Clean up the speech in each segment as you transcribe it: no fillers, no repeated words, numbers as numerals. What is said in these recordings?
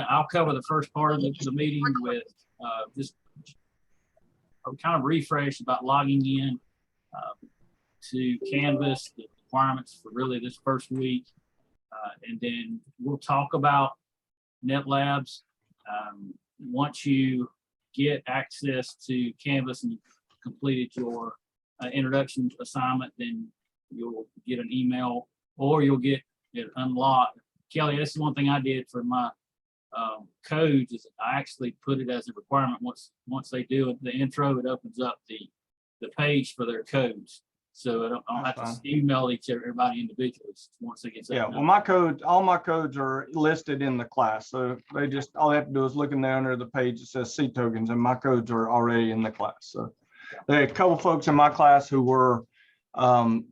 I'll cover the first part of the meeting with just a kind of refresh about logging in to Canvas, the requirements for really this first week. And then we'll talk about Netlabs. Once you get access to Canvas and you've completed your introduction assignment, then you'll get an email or you'll get it unlocked. Kelly, this is one thing I did for my codes is I actually put it as a requirement. Once they do the intro, it opens up the page for their codes. So I don't have to email everybody individually once they get. Yeah, well, all my codes are listed in the class. So all they have to do is look in there under the page that says C tokens, and my codes are already in the class. So there are a couple folks in my class who were, are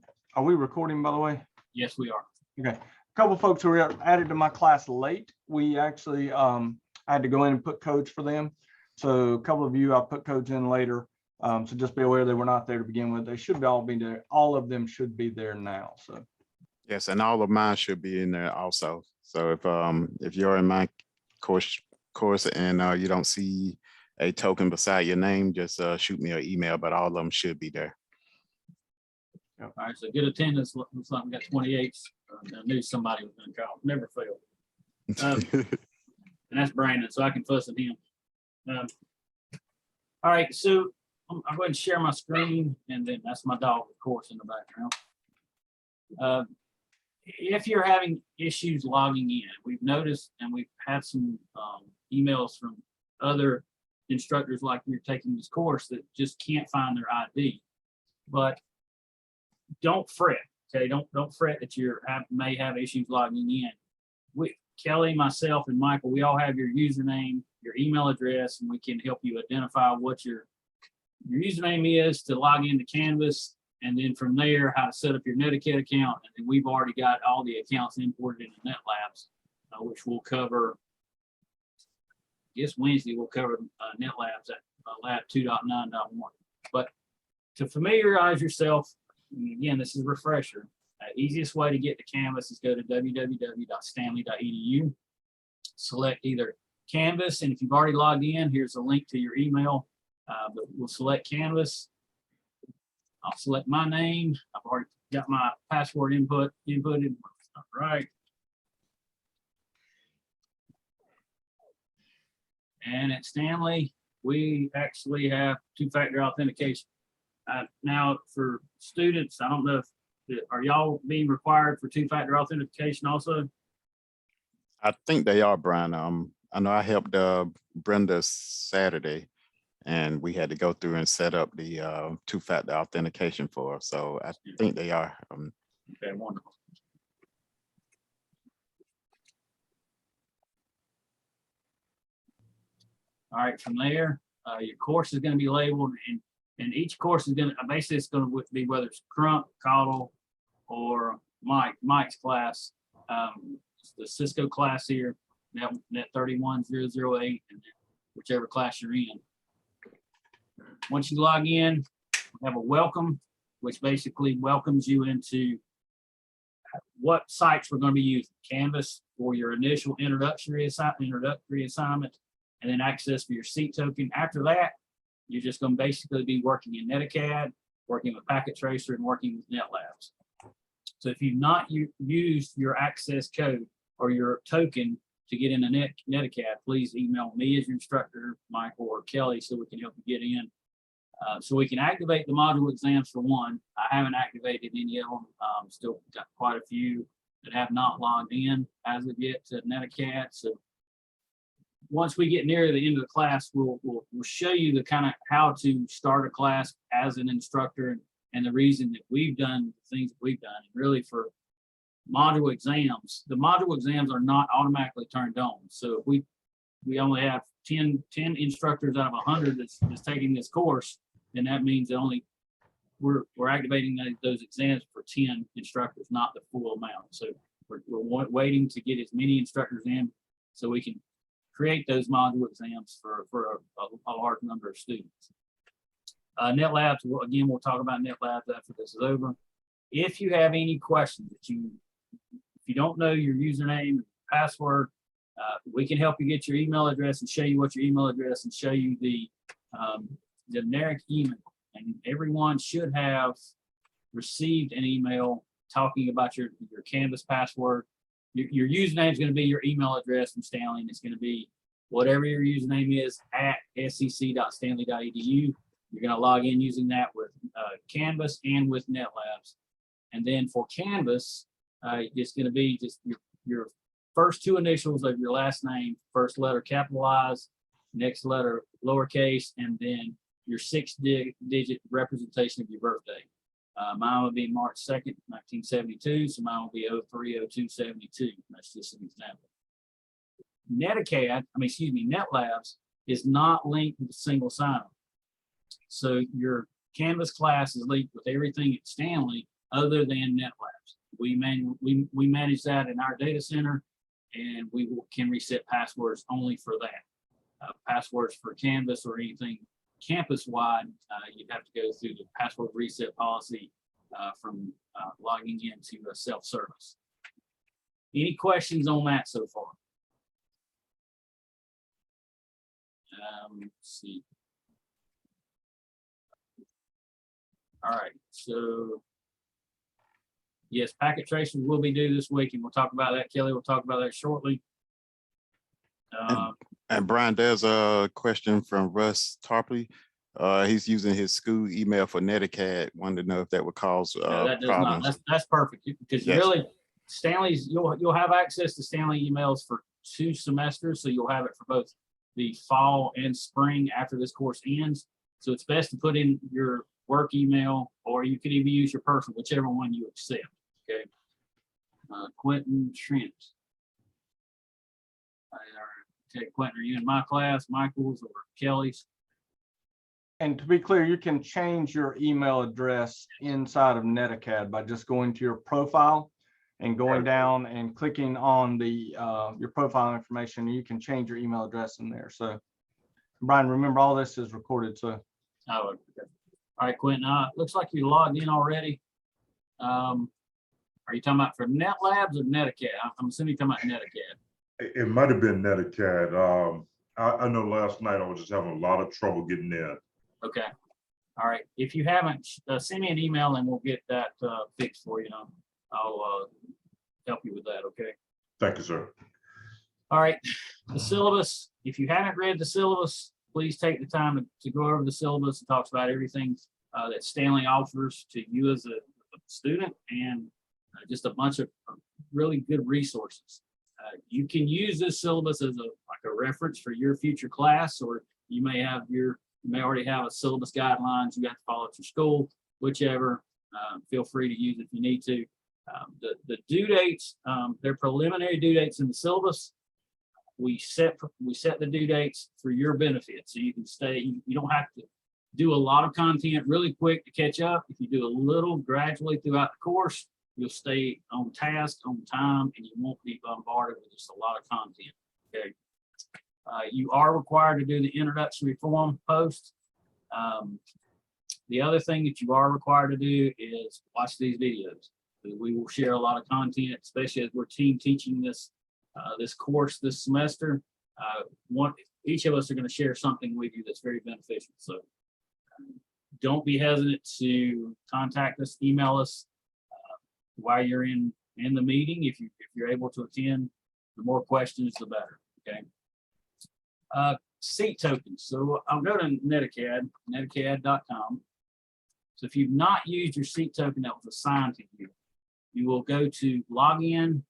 we recording, by the way? Yes, we are. Okay. A couple folks who were added to my class late. We actually I had to go in and put codes for them. So a couple of you, I put codes in later. So just be aware they were not there to begin with. They should all be there. All of them should be there now. So yes, and all of mine should be in there also. So if you're in my course and you don't see a token beside your name, just shoot me an email. But all of them should be there. All right, so good attendance. Looks like we got 28. I knew somebody was going to call. Never failed. And that's Brandon, so I can fuss at him. All right, so I'll go ahead and share my screen, and then that's my dog, of course, in the background. If you're having issues logging in, we've noticed, and we've had some emails from other instructors like you're taking this course that just can't find their ID. But don't fret, okay? Don't fret that you may have issues logging in. Kelly, myself, and Michael, we all have your username, your email address, and we can help you identify what your username is to log into Canvas, and then from there, how to set up your Netiquette account. And then we've already got all the accounts imported into Netlabs, which we'll cover. I guess Wednesday we'll cover Netlabs at lab 2.9.1. But to familiarize yourself, again, this is a refresher. Easiest way to get to Canvas is go to www.stanley.edu. Select either Canvas, and if you've already logged in, here's a link to your email. But we'll select Canvas. I'll select my name. I've already got my password inputted. All right. And at Stanley, we actually have two-factor authentication. Now, for students, I don't know if are y'all being required for two-factor authentication also? I think they are, Brian. I know I helped Brenda Saturday, and we had to go through and set up the two-factor authentication for her. So I think they are. Okay, wonderful. All right, from there, your course is going to be labeled, and each course is going to basically it's going to be whether it's Crump, Caudle, or Mike's class. The Cisco class here, net 31008, and whichever class you're in. Once you log in, we have a welcome, which basically welcomes you into what sites we're going to be using. Canvas for your initial introductory assignment, and then access for your seat token. After that, you're just going to basically be working in Netiquette, working with Packet Tracer, and working with Netlabs. So if you've not used your access code or your token to get into Netiquette, please email me as your instructor, Michael or Kelly, so we can help you get in. So we can activate the module exams for one. I haven't activated any of them. Still got quite a few that have not logged in as of yet to Netiquette. So once we get near the end of the class, we'll show you the kind of how to start a class as an instructor and the reason that we've done the things that we've done. And really for module exams, the module exams are not automatically turned on. So if we only have 10 instructors out of 100 that's taking this course, then that means that only we're activating those exams for 10 instructors, not the full amount. So we're waiting to get as many instructors in so we can create those module exams for a large number of students. Netlabs, again, we'll talk about Netlabs after this is over. If you have any questions if you don't know your username and password, We can help you get your email address and show you what your email address and show you the generic email. And everyone should have received an email talking about your Canvas password. Your username is going to be your email address from Stanley, and it's going to be whatever your username is at sec.stanley.edu. You're going to log in using that with Canvas and with Netlabs. And then for Canvas, it's going to be just your first two initials of your last name, first letter capitalized, next letter lowercase, and then your 6-digit representation of your birthday. Mine will be March 2nd, 1972, so mine will be 030272. That's just an example. Netlabs is not linked with a single sign-on. So your Canvas class is linked with everything at Stanley other than Netlabs. We manage that in our data center, and we can reset passwords only for that. Passwords for Canvas or anything campus-wide, you'd have to go through the password reset policy from logging into a self-service. Any questions on that so far? Let's see. All right, so yes, packet tracing will be due this week, and we'll talk about that. Kelly will talk about that shortly. And Brian, there's a question from Russ Tarpley. He's using his school email for Netacad. Wanted to know if that would cause No, that does problems. not. That's perfect, because Yes. really Stanley's you'll have access to Stanley emails for 2 semesters, so you'll have it for both the fall and spring after this course ends. So it's best to put in your work email, or you can even use your personal, whichever one you accept. Okay. Quentin Trent. Okay, Quentin, are you in my class, Michael's, or Kelly's? And to be clear, you can change your email address inside of Netacad by just going to your profile and going down and clicking on the your profile information. You can change your email address in there. So, Brian, remember all this is recorded. So, Oh, okay. All right, Quentin. Looks like you logged in already. Are you talking about for Netlabs or Netacad? I'm assuming you're talking about Netacad. It might have been Netacad. I know last night I was just having a lot of trouble getting in. Okay. All right. If you haven't, send me an email and we'll get that fixed for you. I'll help you with that. Okay. Thank you, sir. All right. The syllabus. If you haven't read the syllabus, please take the time to go over the syllabus. It talks about everything that Stanley offers to you as a student, and just a bunch of really good resources. You can use this syllabus as a reference for your future class, or you may already have a syllabus guidelines you have to follow at your school, whichever. Feel free to use it if you need to. The due dates, they're preliminary due dates in the syllabus. We set the due dates for your benefit, so you can stay. You don't have to do a lot of content really quick to catch up. If you do a little gradually throughout the course, you'll stay on task, on time, and you won't be bombarded with just a lot of content. Okay. You are required to do the introductory form post. The other thing that you are required to do is watch these videos. We will share a lot of content, especially as we're team teaching this course this semester. Each of us are going to share something with you that's very beneficial. So don't be hesitant to contact us, email us while you're in the meeting. If you're able to attend, the more questions, the better. Okay. Seat tokens. So I'll go to Netacad, netacad.com. So if you've not used your seat token that was assigned to you, you will go to login,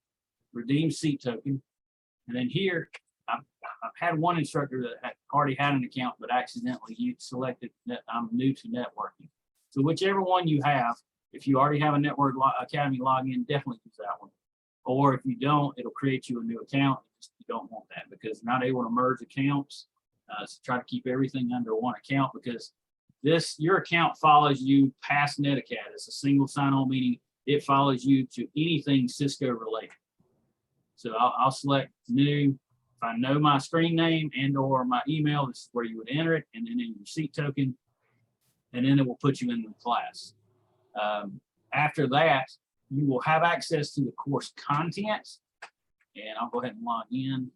redeem seat token, and then here I've had one instructor that had already had an account, but accidentally you selected that I'm new to networking. So whichever one you have, if you already have a Network Academy login, definitely use that one. Or if you don't, it'll create you a new account. You don't want that because you're not able to merge accounts. So try to keep everything under one account, because your account follows you past Netacad. It's a single sign-on, meaning it follows you to anything Cisco related. So I'll select new. If I know my screen name and or my email, this is where you would enter it, and then in your seat token, and then it will put you in the class. After that, you will have access to the course content, and I'll go ahead and log in.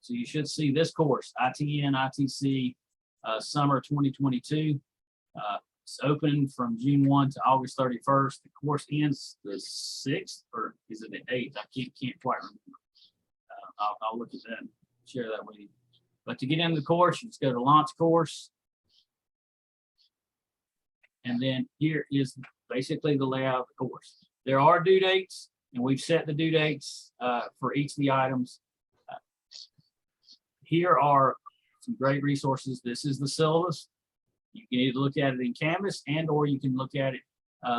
So you should see this course, ITN ITC Summer 2022. It's open from June 1 to August 31st. The course ends the 6th, or is it the 8th? I can't quite remember. I'll look at that and share that with you. But to get into the course, you just go to launch course. And then here is basically the layout of the course. There are due dates, and we've set the due dates for each of the items. Here are some great resources. This is the syllabus. You can either look at it in Canvas or you can look at it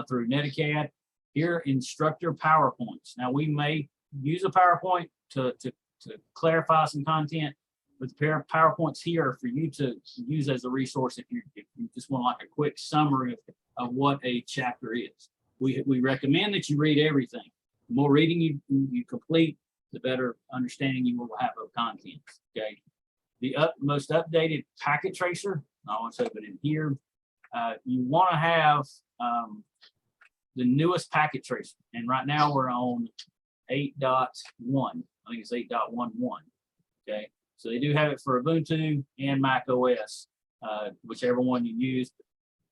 through Netlab. Here, Instructor Powerpoints. Now, we may use a PowerPoint to clarify some content, but the PowerPoints here are for you to use as a resource if you just want like a quick summary of what a chapter is. We recommend that you read everything. The more reading you complete, the better understanding you will have of content. Okay. The most updated packet tracer. I want to open it here. You want to have the newest packet tracer, and right now we're on 8.1. I think it's 8.11. Okay, so they do have it for Ubuntu and Mac OS, whichever one you use.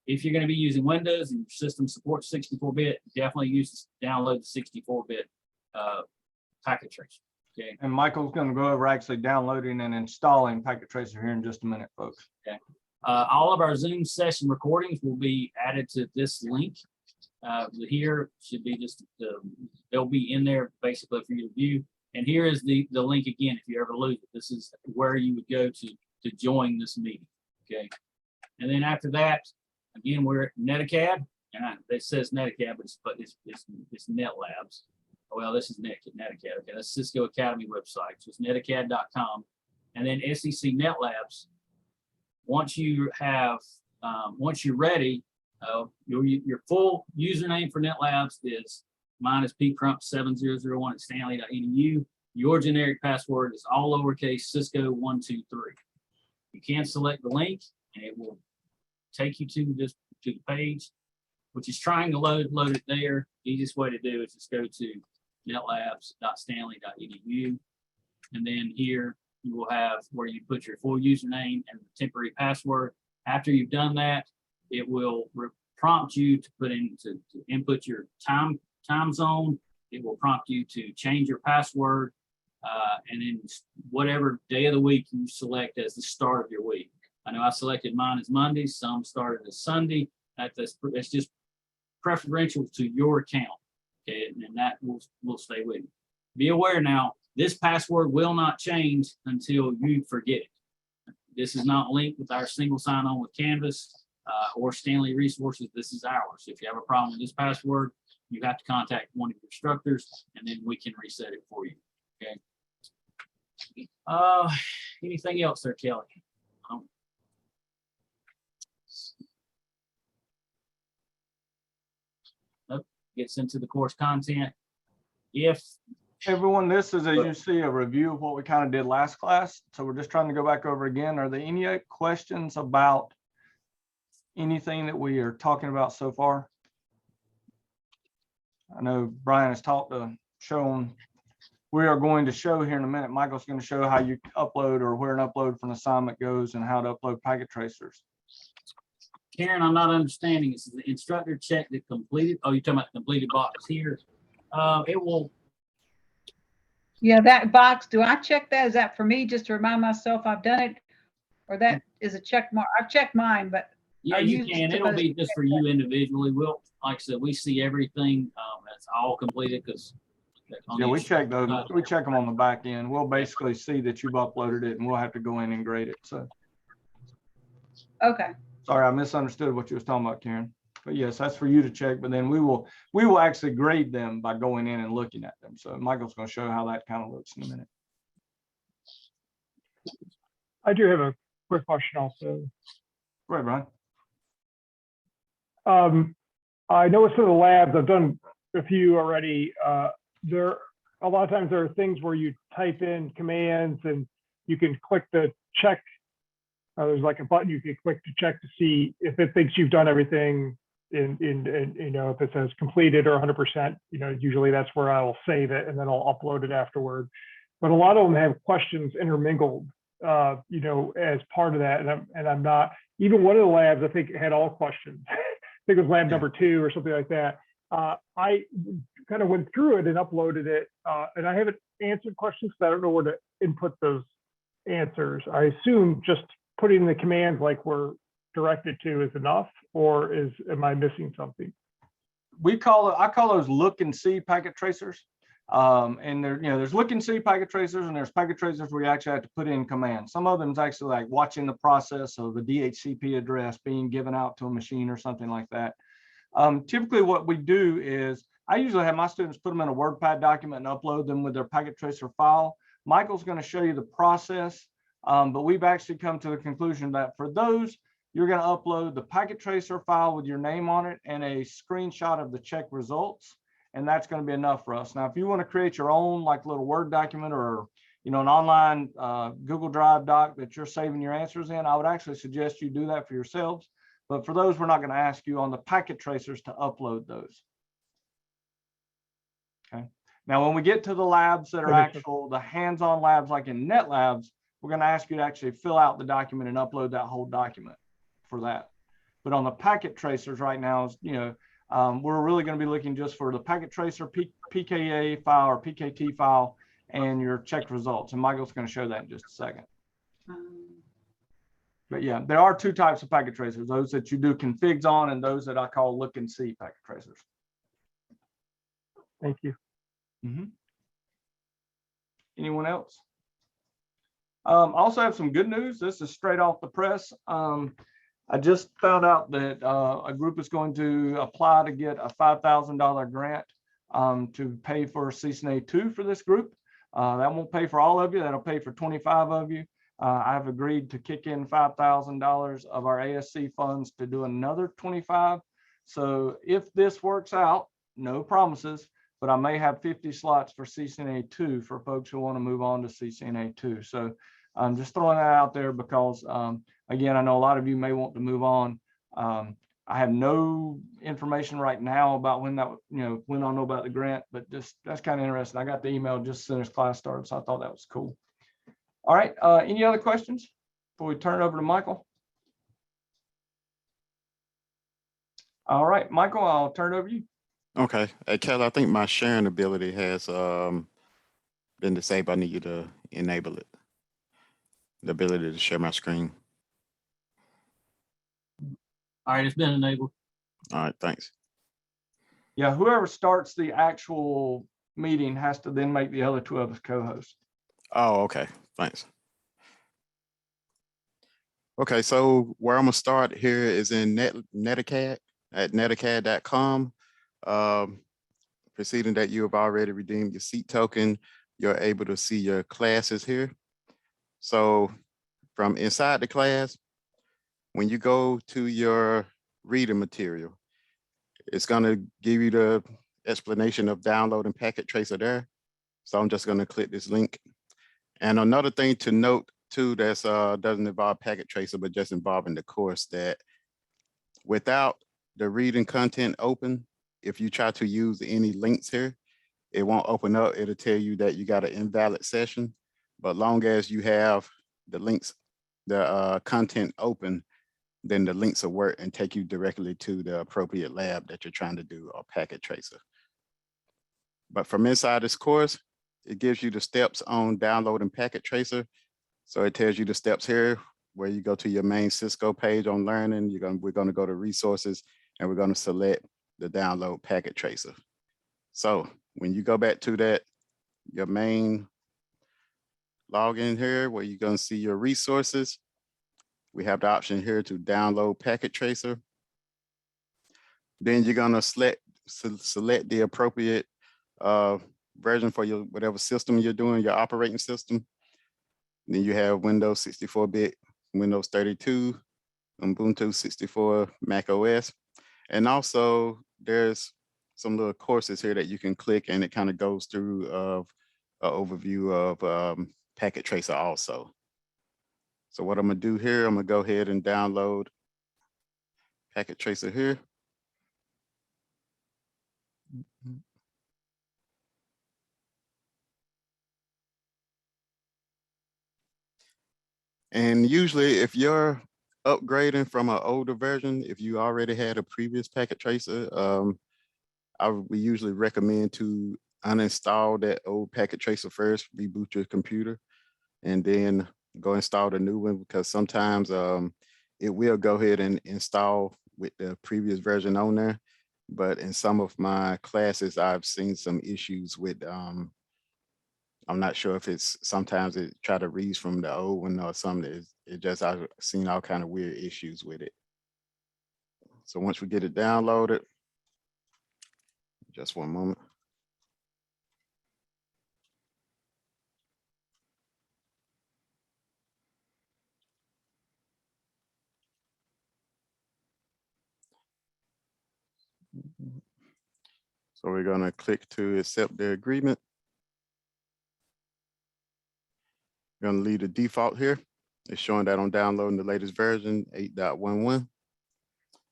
If you're going to be using Windows and your system supports 64-bit, definitely download the 64-bit packet tracer. Okay. And Michael's going to go over actually downloading and installing Packet Tracer here in just a minute, folks. Okay. All of our Zoom session recordings will be added to this link. Here should be just they'll be in there basically for you to view. And here is the link again. If you ever lose it, this is where you would go to join this meeting. Okay. And then after that, again, we're at Netlab, and it says Netlab, but it's Netlabs. Well, this is Netlab. Okay, that's Cisco Academy website. So it's netacad.com. And then SEC Netlabs. Once you have, once you're ready, your full username for Netlabs is mine is pcrump7001 at stanley.edu. Your generic password is all lowercase Cisco123. You can select the link, and it will take you to the page, which is trying to load it there. Easiest way to do it is just go to netlabs.stanley.edu, and then here you will have where you put your full username and the temporary password. After you've done that, it will prompt you to input your time zone. It will prompt you to change your password, and then whatever day of the week you select as the start of your week. I know I selected mine as Monday. Some started as Sunday. That's just preferential to your account. Okay, and that will stay with you. Be aware now, this password will not change until you forget it. This is not linked with our single sign-on with Canvas or Stanley Resources. This is ours. If you have a problem with this password, you have to contact one of your instructors, and then we can reset it for you. Okay. Anything else there, Kelly? Gets into the course content. If everyone, this is, as you see, a review of what we kind of did last class. So we're just trying to go back over again. Are there any questions about anything that we are talking about so far? I know Brian has shown. We are going to show here in a minute. Michael's going to show how you upload or where an upload from an assignment goes and how to upload packet tracers. Karen, I'm not understanding. It's the instructor check the completed. Oh, you're talking about the completed box here. It will. Yeah, that box, do I check that? Is that for me just to remind myself I've done it? Or that is a check mark? I've checked mine, but. Yeah, you can. It'll be just for you individually. We'll, like I said, we see everything that's all completed because. Yeah, we check those. We check them on the back end. We'll basically see that you've uploaded it, and we'll have to go in and grade it. So. Okay. Sorry, I misunderstood what you was talking about, Karen. But yes, that's for you to check. But then we will actually grade them by going in and looking at them. So Michael's going to show how that kind of looks in a minute. I do have a quick question also. Go ahead, Brian. I know some of the labs, I've done a few already. A lot of times there are things where you type in commands and you can click the check. There's like a button you can click to check to see if it thinks you've done everything in if it says completed or 100%, usually that's where I'll save it and then I'll upload it afterward. but a lot of them have questions intermingled, you know, as part of that. And I'm not, even one of the labs, I think had all questions. I think it was lab number 2 or something like that. I kind of went through it and uploaded it, and I haven't answered questions because I don't know where to input those answers. I assume just putting the commands like we're directed to is enough, or am I missing something? I call those look and see packet tracers. And there, you know, there's look and see packet tracers, and there's packet tracers where you actually have to put in commands. Some of them is actually like watching the process of the DHCP address being given out to a machine or something like that. Typically what we do is I usually have my students put them in a WordPad document and upload them with their packet tracer file. Michael's going to show you the process, but we've actually come to the conclusion that for those, you're going to upload the packet tracer file with your name on it and a screenshot of the check results. And that's going to be enough for us. Now, if you want to create your own like little Word document or, you know, an online Google Drive doc that you're saving your answers in, I would actually suggest you do that for yourselves. But for those, we're not going to ask you on the packet tracers to upload those. Okay. Now, when we get to the labs that are actual, the hands-on labs like in Netlabs, we're going to ask you to actually fill out the document and upload that whole document for that. But on the packet tracers right now, you know, we're really going to be looking just for the packet tracer PKA file or PKT file and your check results. And Michael's going to show that in just a second. But yeah, there are 2 types of packet tracers, those that you do configs on and those that I call look and see packet tracers. Thank you. Anyone else? I also have some good news. This is straight off the press. I just found out that a group is going to apply to get a $5,000 grant to pay for CCNA 2 for this group. That won't pay for all of you. That'll pay for 25 of you. I've agreed to kick in $5,000 of our ASC funds to do another 25. So if this works out, no promises, but I may have 50 slots for CCNA 2 for folks who want to move on to CCNA 2. So I'm just throwing that out there because, again, I know a lot of you may want to move on. I have no information right now about when that, you know, when I'll know about the grant, but just that's kind of interesting. I got the email just as soon as class started, so I thought that was cool. All right, any other questions before we turn it over to Michael? All right, Michael, I'll turn it over to you. Okay. Hey, Kelly, I think my sharing ability has been disabled. I need you to enable it. The ability to share my screen. All right, it's been enabled. All right, thanks. Yeah, whoever starts the actual meeting has to then make the other 2 of us co-hosts. Oh, okay. Thanks. Okay, so where I'm gonna start here is in Netacad at netacad.com. Preceding that you have already redeemed your seat token, you're able to see your classes here. So from inside the class, when you go to your reading material, it's gonna give you the explanation of downloading packet tracer there. So I'm just gonna click this link. And another thing to note too, that's doesn't involve packet tracer, but just involving the course, that without the reading content open, if you try to use any links here, it won't open up. It'll tell you that you got an invalid session. But long as you have the links, the content open, then the links will work and take you directly to the appropriate lab that you're trying to do, or packet tracer. But from inside this course, it gives you the steps on downloading packet tracer. So it tells you the steps here where you go to your main Cisco page on learning. We're gonna go to resources and we're gonna select the download packet tracer. So when you go back to that, your main login here, where you're gonna see your resources, we have the option here to download packet tracer. Then you're gonna select the appropriate version for your whatever system you're doing, your operating system. Then you have Windows 64-bit, Windows 32, Ubuntu 64, Mac OS. And also there's some little courses here that you can click, and it kind of goes through an overview of packet tracer also. So what I'm gonna do here, I'm gonna go ahead and download packet tracer here. And usually if you're upgrading from an older version, if you already had a previous packet tracer, we usually recommend to uninstall that old packet tracer first, reboot your computer, and then go install the new one, because sometimes it will go ahead and install with the previous version on there. But in some of my classes, I've seen some issues with, I'm not sure if it's, sometimes it try to read from the old one or something. It just, I've seen all kind of weird issues with it. So once we get it downloaded, just one moment. So we're gonna click to accept the agreement. We're gonna leave the default here. It's showing that I'm downloading the latest version, 8.11.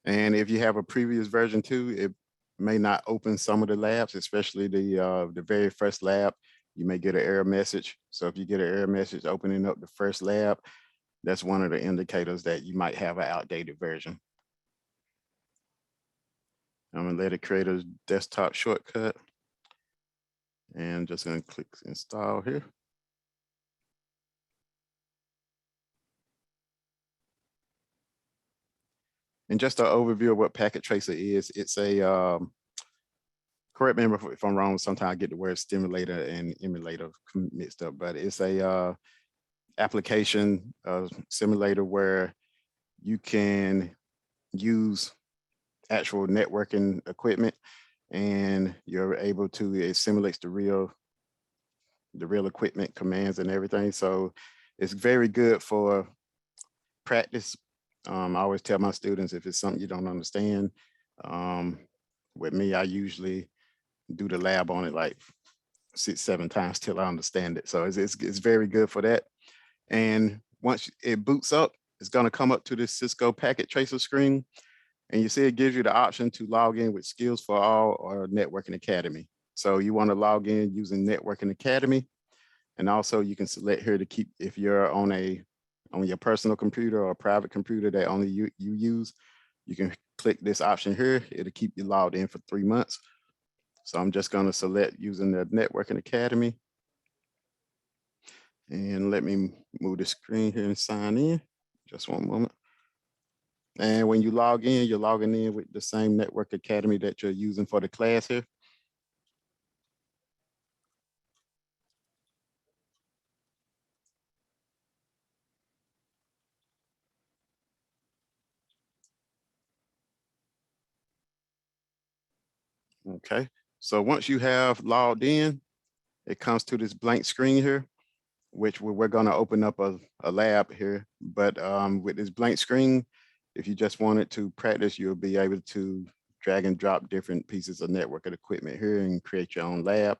And if you have a previous version too, it may not open some of the labs, especially the very first lab. You may get an error message. So if you get an error message opening up the first lab, that's one of the indicators that you might have an outdated version. I'm gonna let it create a desktop shortcut. And I'm just gonna click install here. And just an overview of what Packet Tracer is, it's a, correct me if I'm wrong, sometimes I get the word stimulator and emulator mixed up, but it's a application simulator where you can use actual networking equipment, and you're able to, it simulates the real equipment commands and everything. So it's very good for practice. I always tell my students, if it's something you don't understand, with me, I usually do the lab on it like 6-7 times till I understand it. So it's very good for that. And once it boots up, it's going to come up to this Cisco packet tracer screen. And you see it gives you the option to log in with Skills for All or Networking Academy. So you want to log in using Networking Academy. And also you can select here to keep, if you're on your personal computer or a private computer that only you use, you can click this option here. It'll keep you logged in for 3 months. So I'm just going to select using the Networking Academy. And let me move the screen here and sign in. Just one moment. And when you log in, you're logging in with the same Network Academy that you're using for the class here. Okay, so once you have logged in, it comes to this blank screen here, which we're going to open up a lab here. But with this blank screen, if you just wanted to practice, you'll be able to drag and drop different pieces of network equipment here and create your own lab,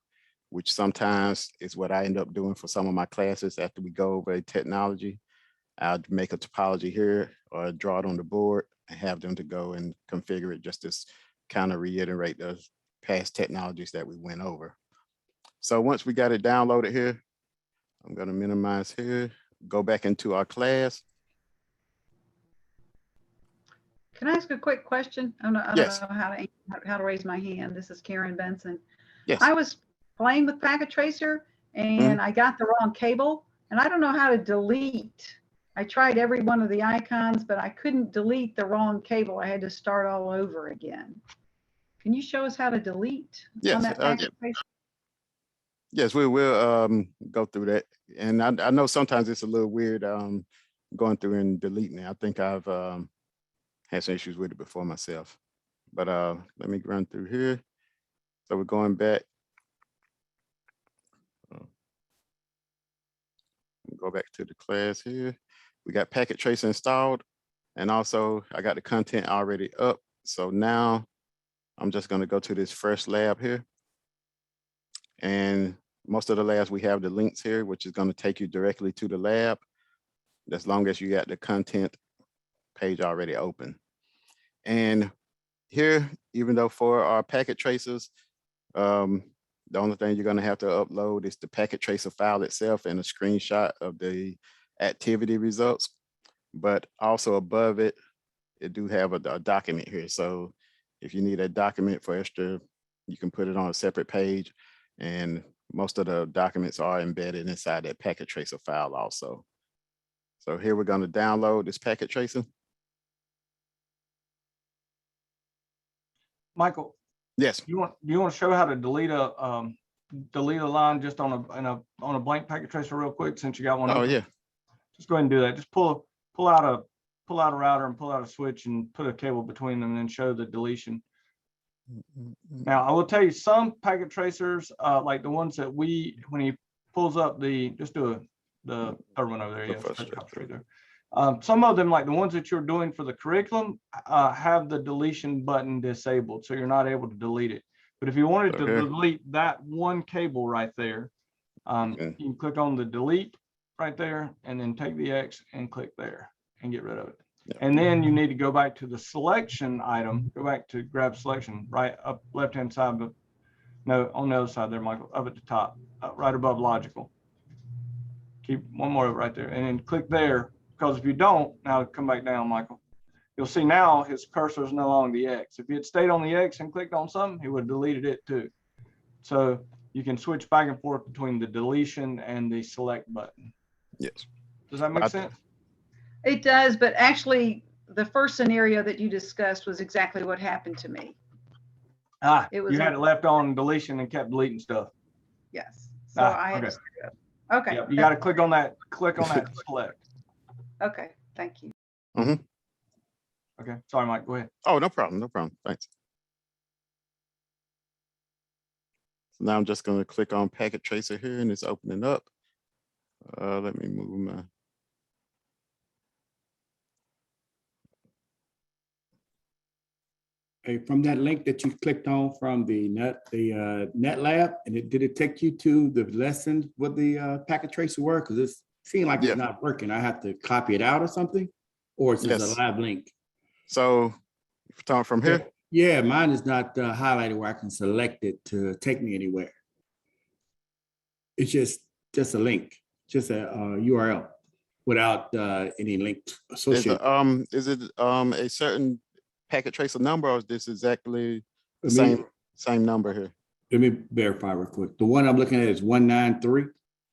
which sometimes is what I end up doing for some of my classes. After we go over a technology, I'll make a topology here or draw it on the board and have them to go and configure it just to kind of reiterate the past technologies that we went over. So once we got it downloaded here, I'm going to minimize here, go back into our class. Can I ask a quick question? I don't Yes. know how to raise my hand. This is Karen Benson. Yes. I was playing with Packet Tracer and I got the wrong cable, and I don't know how to delete. I tried every one of the icons, but I couldn't delete the wrong cable. I had to start all over again. Can you show us how to delete on that Packet Tracer? Yes, we will go through that. And I know sometimes it's a little weird going through and deleting it. I think I've had some issues with it before myself. But let me run through here. So we're going back. Go back to the class here. We got Packet Tracer installed. And also I got the content already up. So now I'm just going to go to this first lab here. And most of the labs, we have the links here, which is going to take you directly to the lab, as long as you got the content page already open. And here, even though for our packet tracers, the only thing you're going to have to upload is the packet tracer file itself and a screenshot of the activity results, but also above it, it do have a document here. So if you need a document for extra, you can put it on a separate page, and most of the documents are embedded inside that packet tracer file also. So here we're going to download this packet tracer. Michael, Yes. you want to show how to delete a line just on a blank packet tracer real quick, since you got one Oh open? yeah. Just go ahead and do that. Just pull out a router and pull out a switch and put a cable between them, and then show the deletion. Now, I will tell you, some packet tracers, like the ones that when he pulls up the third one over there, The yeah, first third copy trailer. right there. Some of them, like the ones that you're doing for the curriculum, have the deletion button disabled, so you're not able to delete it. But if you wanted to Okay. delete that one cable right there, Okay. you can click on the delete right there, and then take the X and click there and get rid of it. Yeah. And then you need to go back to the selection item, go back to grab selection, right up left-hand side, but no, on the other side there, Michael, up at the top, right above logical. Keep one more right there, and then click there, because if you don't, now come back down, Michael. You'll see now his cursor is no longer the X. If he had stayed on the X and clicked on something, he would have deleted it too. So you can switch back and forth between the deletion and the select button. Yes. Does that make sense? It does, but actually the first scenario that you discussed was exactly what happened to me. It was You had it left on deletion and kept deleting stuff. Yes. So I had okay. to, okay. Yep, you got to click on that select. Okay, thank you. Okay, sorry, Mike, go ahead. Oh, no problem. No problem. Thanks. So now I'm just going to click on packet tracer here, and it's opening up. Let me move my. Hey, from that link that you clicked on from the Netlab, and did it take you to the lesson what the packet tracer were? Because it seemed like it's not working. I have to copy it out or something, or it's just a live link. So from here? Yeah, mine is not highlighted where I can select it to take me anywhere. It's just a link, just a URL without any link associated. Is it a certain packet tracer number, or is this exactly the same number here? Let me verify real quick. The one I'm looking at is 193.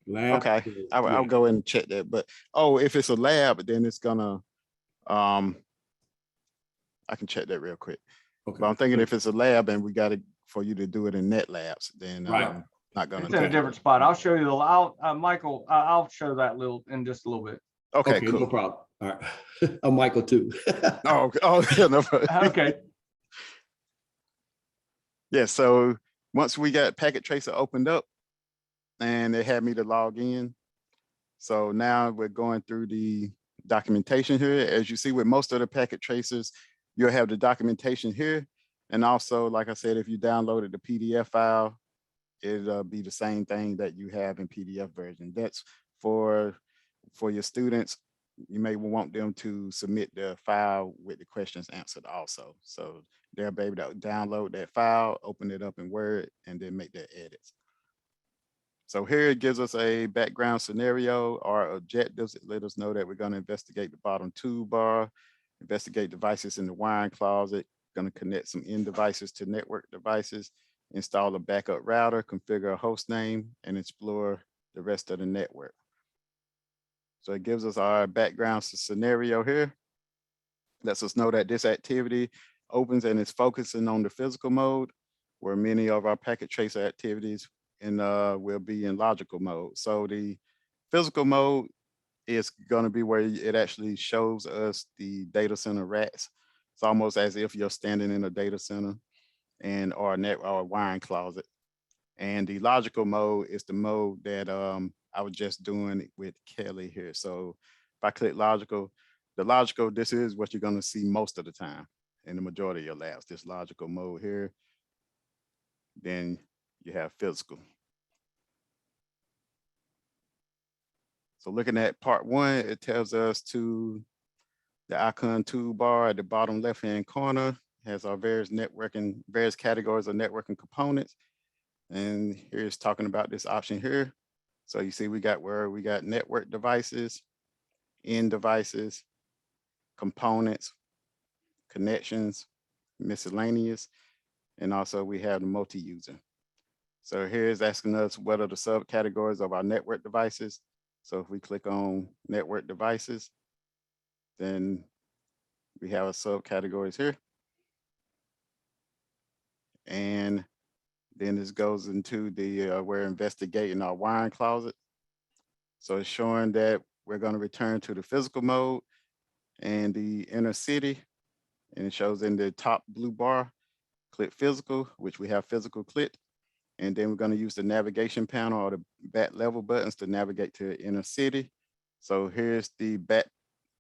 Lab. Okay, I'll go and check that. But if it's a lab, then it's gonna I can check that real quick. Okay. But I'm thinking if it's a lab and we got it for you to do it in Netlabs, then not gonna. It's in a different spot. I'll show you Michael. I'll show that in just a little bit. Okay, cool. No problem. All right. I'm Michael too. Yeah, no problem. Okay. Yeah, so once we got packet tracer opened up and they had me to log in. So now we're going through the documentation here. As you see with most of the packet tracers, you'll have the documentation here. And also, like I said, if you downloaded the PDF file, it'll be the same thing that you have in PDF version. That's for your students. You may want them to submit the file with the questions answered also. So they'll be able to download that file, open it up in Word, and then make their edits. So here it gives us a background scenario or objectives. It let us know that we're going to investigate the bottom toolbar, investigate devices in the wiring closet, going to connect some end devices to network devices, install a backup router, configure a host name, and explore the rest of the network. So it gives us our background scenario here. Lets us know that this activity opens and is focusing on the physical mode, where many of our packet tracer activities will be in logical mode. So the physical mode is going to be where it actually shows us the data center racks. It's almost as if you're standing in a data center or a wiring closet. And the logical mode is the mode that I was just doing with Kelly here. So if I click logical, this is what you're going to see most of the time in the majority of your labs, this logical mode here. Then you have physical. So looking at part one, it tells us to the icon toolbar at the bottom left-hand corner has our various categories of networking components. And here's talking about this option here. So you see we got network devices, end devices, components, connections, miscellaneous, and also we have the multi-user. So here's asking us what are the subcategories of our network devices. So if we click on network devices, then we have a subcategories here. And then this goes into the, we're investigating our wiring closet. So it's showing that we're going to return to the physical mode and the inner city. And it shows in the top blue bar, click physical, which we have physical clicked. And then we're going to use the navigation panel or the back level buttons to navigate to the inner city. So here's the back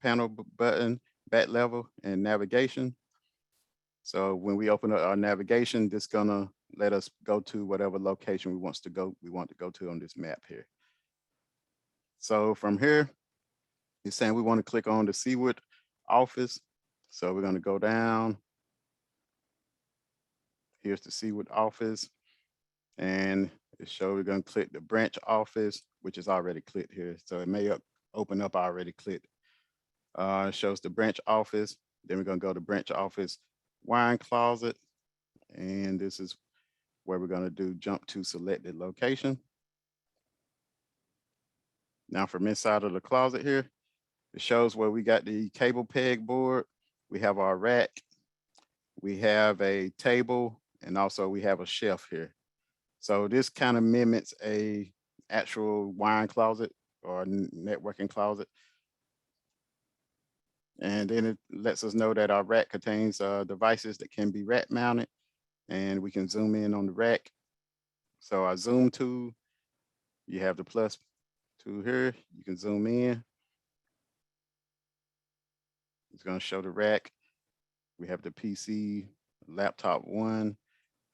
panel button, back level and navigation. So when we open up our navigation, this is gonna let us go to whatever location we want to go to on this map here. So from here, it's saying we want to click on the Seaward office. So we're going to go down. Here's the Seaward office. And it shows we're going to click the branch office, which is already clicked here. So it may open up already clicked. It shows the branch office. Then we're going to go to branch office wiring closet. And this is where we're going to do jump to selected location. Now from inside of the closet here, it shows where we got the cable peg board. We have our rack. We have a table, and also we have a shelf here. So this kind of mimics a actual wiring closet or networking closet. And then it lets us know that our rack contains devices that can be rack mounted, and we can zoom in on the rack. So our zoom tool, you have the plus tool here, you can zoom in. It's going to show the rack. We have the PC, laptop 1,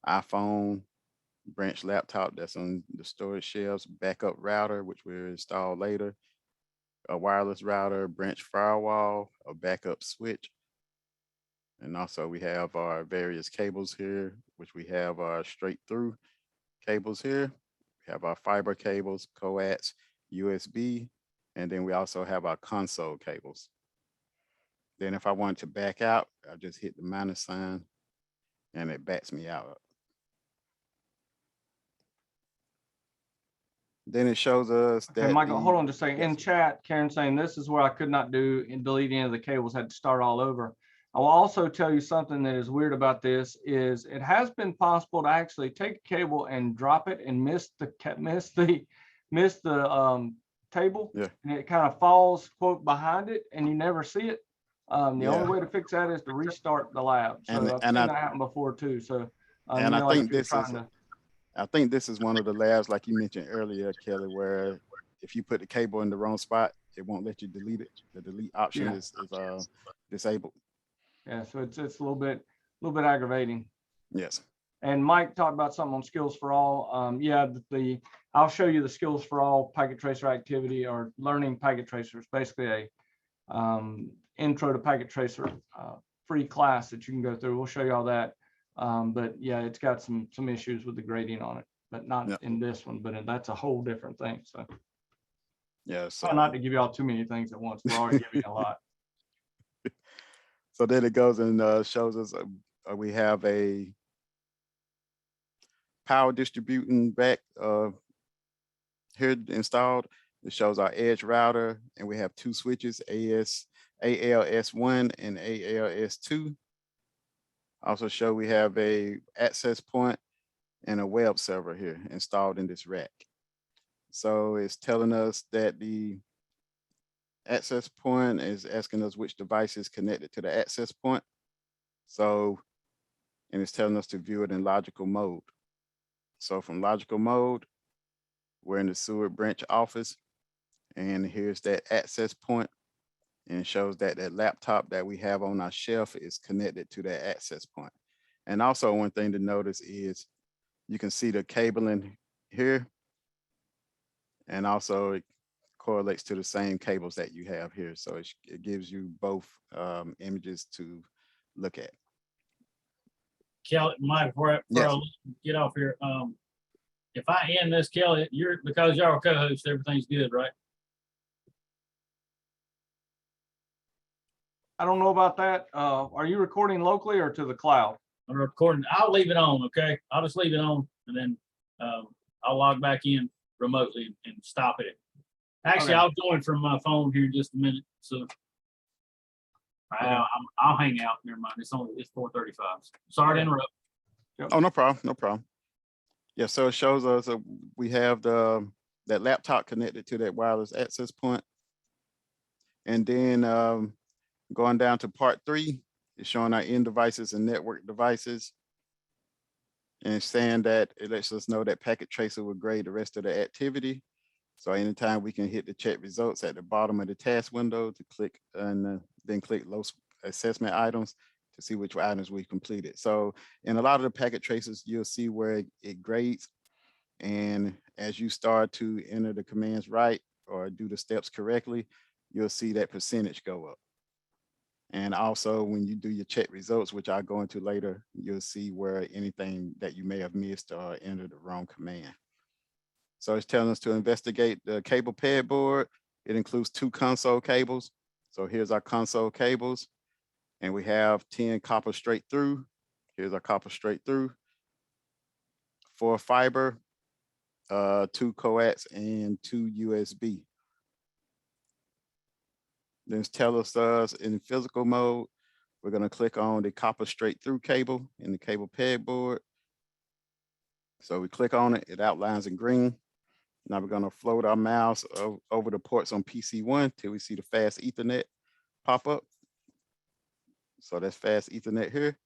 iPhone, branch laptop that's on the storage shelves, backup router, which we'll install later, a wireless router, branch firewall, a backup switch. And also we have our various cables here, which we have our straight through cables here. We have our fiber cables, coax, USB, and then we also have our console cables. Then if I want to back out, I just hit the minus sign and it backs me out. Then it shows us that. Okay, Michael, hold on just a second. In Yes. chat, Karen saying this is where I could not do and delete any of the cables, had to start all over. I will also tell you something that is weird about this is it has been possible to actually take a cable and drop it and miss the table. Yeah. And it kind of falls quote behind it and you never see it. The Yeah. only way to fix that is to restart the lab. So And- I've and seen I- that happen before too. So And I like think if you're this trying is, to- I think this is one of the labs, like you mentioned earlier, Kelly, where if you put the cable in the wrong spot, it won't let you delete it. The delete option Yeah. is disabled. Yeah, so it's a little bit aggravating. Yes. And Mike talked about something on Skills for All. Yeah, I'll show you the Skills for All packet tracer activity or learning packet tracers, basically a intro to packet tracer free class that you can go through. We'll show you all that. But yeah, it's got some issues with the grading on it, but not in this one, but that's a whole different thing. So Yeah. So try not to give you all too many things at once. We're already giving you a lot. So then it goes and shows us we have a power distributing rack here installed. It shows our edge router, and we have 2 switches, ALS1 and ALS2. Also show we have a access point and a web server here installed in this rack. So it's telling us that the access point is asking us which device is connected to the access point. So, and it's telling us to view it in logical mode. So from logical mode, we're in the Seward branch office, and here's that access point, and it shows that that laptop that we have on our shelf is connected to that access point. And also one thing to notice is you can see the cabling here, and also it correlates to the same cables that you have here. So it gives you both images to look at. Kelly, Mike, before I Yes. get off here, if I end this, Kelly, because y'all are co-hosts, everything's good, right? I don't know about that. Are you recording locally or to the cloud? I'm recording. I'll leave it on, okay? I'll just leave it on and then I'll log back in remotely and stop it. Actually, Okay. I'll join from my phone here in just a minute. So I'll hang out. Never mind. It's 4:35. Sorry to interrupt. Oh, no problem, no problem. Yeah, so it shows us we have that laptop connected to that wireless access point. And then going down to part 3, it's showing our end devices and network devices. And it's saying that it lets us know that Packet Tracer will grade the rest of the activity. So anytime we can hit the check results at the bottom of the task window to click and then click those assessment items to see which items we completed. So in a lot of the Packet Tracers, you'll see where it grades. And as you start to enter the commands right or do the steps correctly, you'll see that percentage go up. And also when you do your check results, which I'll go into later, you'll see where anything that you may have missed or entered the wrong command. So it's telling us to investigate the cable pad board. It includes 2 console cables. So here's our console cables. And we have 10 copper straight through. Here's our copper straight through. 4 fiber, 2 coax, and 2 USB. Then tell us in physical mode, we're going to click on the copper straight through cable in the cable peg board. So we click on it, it outlines in green. Now we're going to float our mouse over the ports on PC1 till we see the fast Ethernet pop up. So that's fast Ethernet here.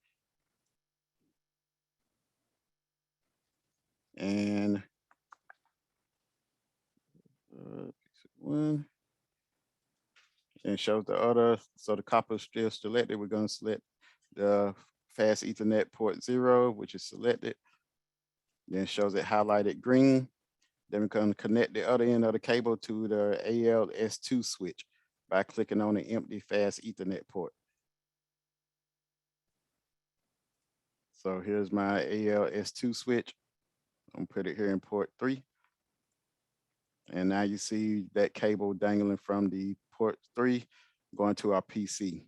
And PC1. And shows the other, so the copper is still selected. We're going to select the fast Ethernet port 0, which is selected. Then shows it highlighted green. Then we're going to connect the other end of the cable to the ALS2 switch by clicking on the empty fast Ethernet port. So here's my ALS2 switch. I'm gonna put it here in port 3. And now you see that cable dangling from the port 3 going to our PC.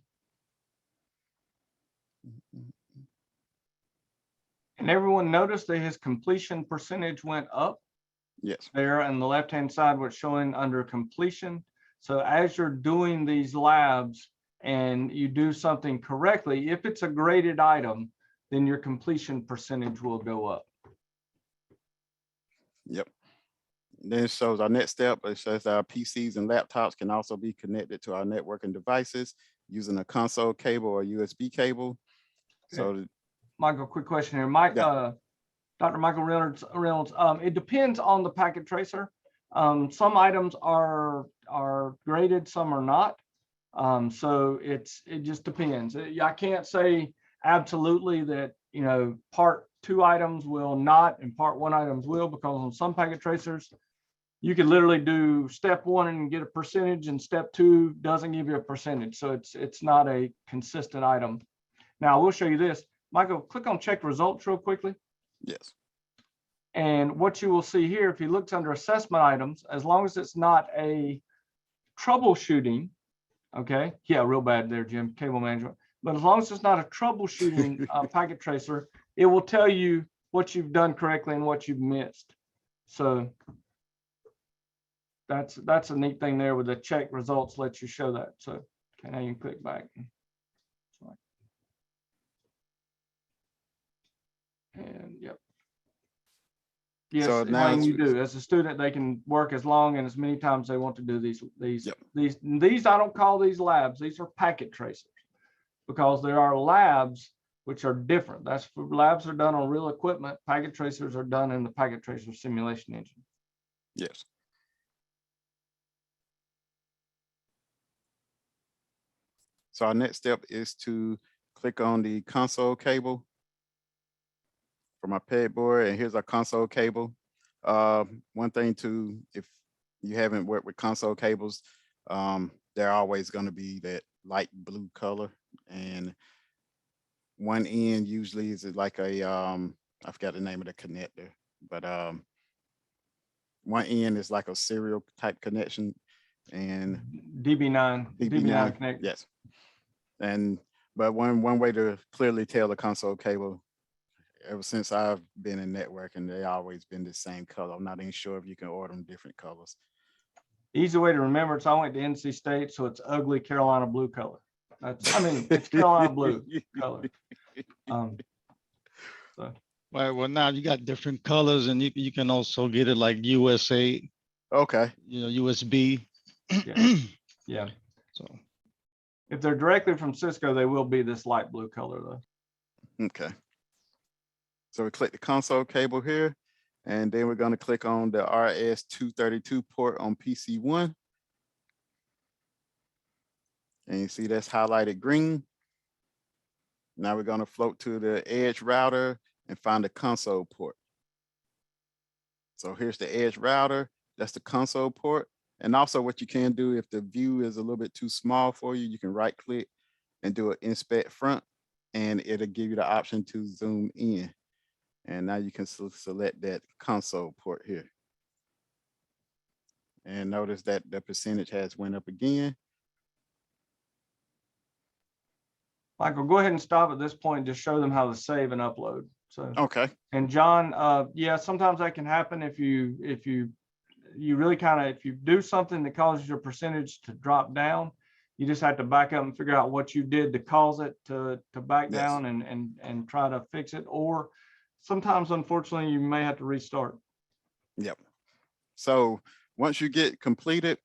And everyone noticed that his completion percentage went up Yes. there on the left-hand side, what's showing under completion. So as you're doing these labs and you do something correctly, if it's a graded item, then your completion percentage will go up. Yep. Then it shows our next step. It says our PCs and laptops can also be connected to our networking devices using a console cable or USB cable. So, Michael, quick question here. Mike, yeah. Dr. Michael Reynolds, it depends on the packet tracer. Some items are graded, some are not. So it just depends. I can't say absolutely that, you know, part 2 items will not and part 1 items will, because on some packet tracers, you could literally do step 1 and get a percentage, and step 2 doesn't give you a percentage. So it's not a consistent item. Now I will show you this. Michael, click on check results real quickly. Yes. And what you will see here, if he looks under assessment items, as long as it's not a troubleshooting, okay, yeah, real bad there, Jim, cable management. But as long as it's not a troubleshooting packet tracer, it will tell you what you've done correctly and what you've missed. So that's a neat thing there with the check results lets you show that. So okay, now you can click back. And yep. Yes, So now anything you do as a student, they can work as long and as many times they want to do these. Yep. These I don't call these labs. These are packet tracers, because there are labs which are different. That's labs are done on real equipment. Packet tracers are done in the packet tracer simulation engine. Yes. So our next step is to click on the console cable for my peg board, and here's our console cable. One thing to, if you haven't worked with console cables, they're always going to be that light blue color, and one end usually is like a I forgot the name of the connector, but one end is like a serial type connection, and DB9 connector. Yes. But one way to clearly tell the console cable, ever since I've been in networking, they always been the same color. I'm not even sure if you can order them different colors. Easy way to remember it. I went to NC State, so it's ugly Carolina blue color. It's Carolina blue color. Right, well, now you got different colors and you can also get it like USA, Okay. USB. Yeah. So, If they're directly from Cisco, they will be this light blue color though. Okay. So we click the console cable here, and then we're going to click on the RS-232 port on PC1. And you see that's highlighted green. Now we're going to float to the edge router and find the console port. So here's the edge router. That's the console port. And also what you can do, if the view is a little bit too small for you, you can right click and do an inspect front, and it'll give you the option to zoom in. And now you can select that console port here. And notice that the percentage has went up again. Michael, go ahead and stop at this point and just show them how to save and upload. So, Okay. and John, yeah, sometimes that can happen if you really if you do something that causes your percentage to drop down, you just have to back up and figure out what you did to cause it to back Yes. down and try to fix it. Or sometimes, unfortunately, you may have to restart. Yep. So once you get completed,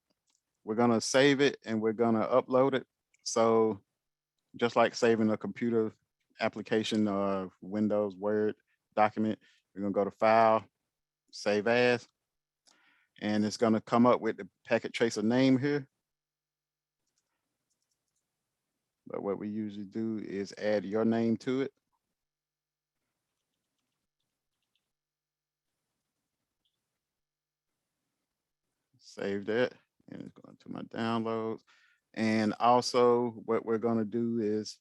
we're going to save it and we're going to upload it. So just like saving a computer application or Windows Word document, we're going to go to File, Save As, and it's going to come up with the packet tracer name here. But what we usually do is add your name to it. Save that, and it's going to my downloads. And also what we're going to do is,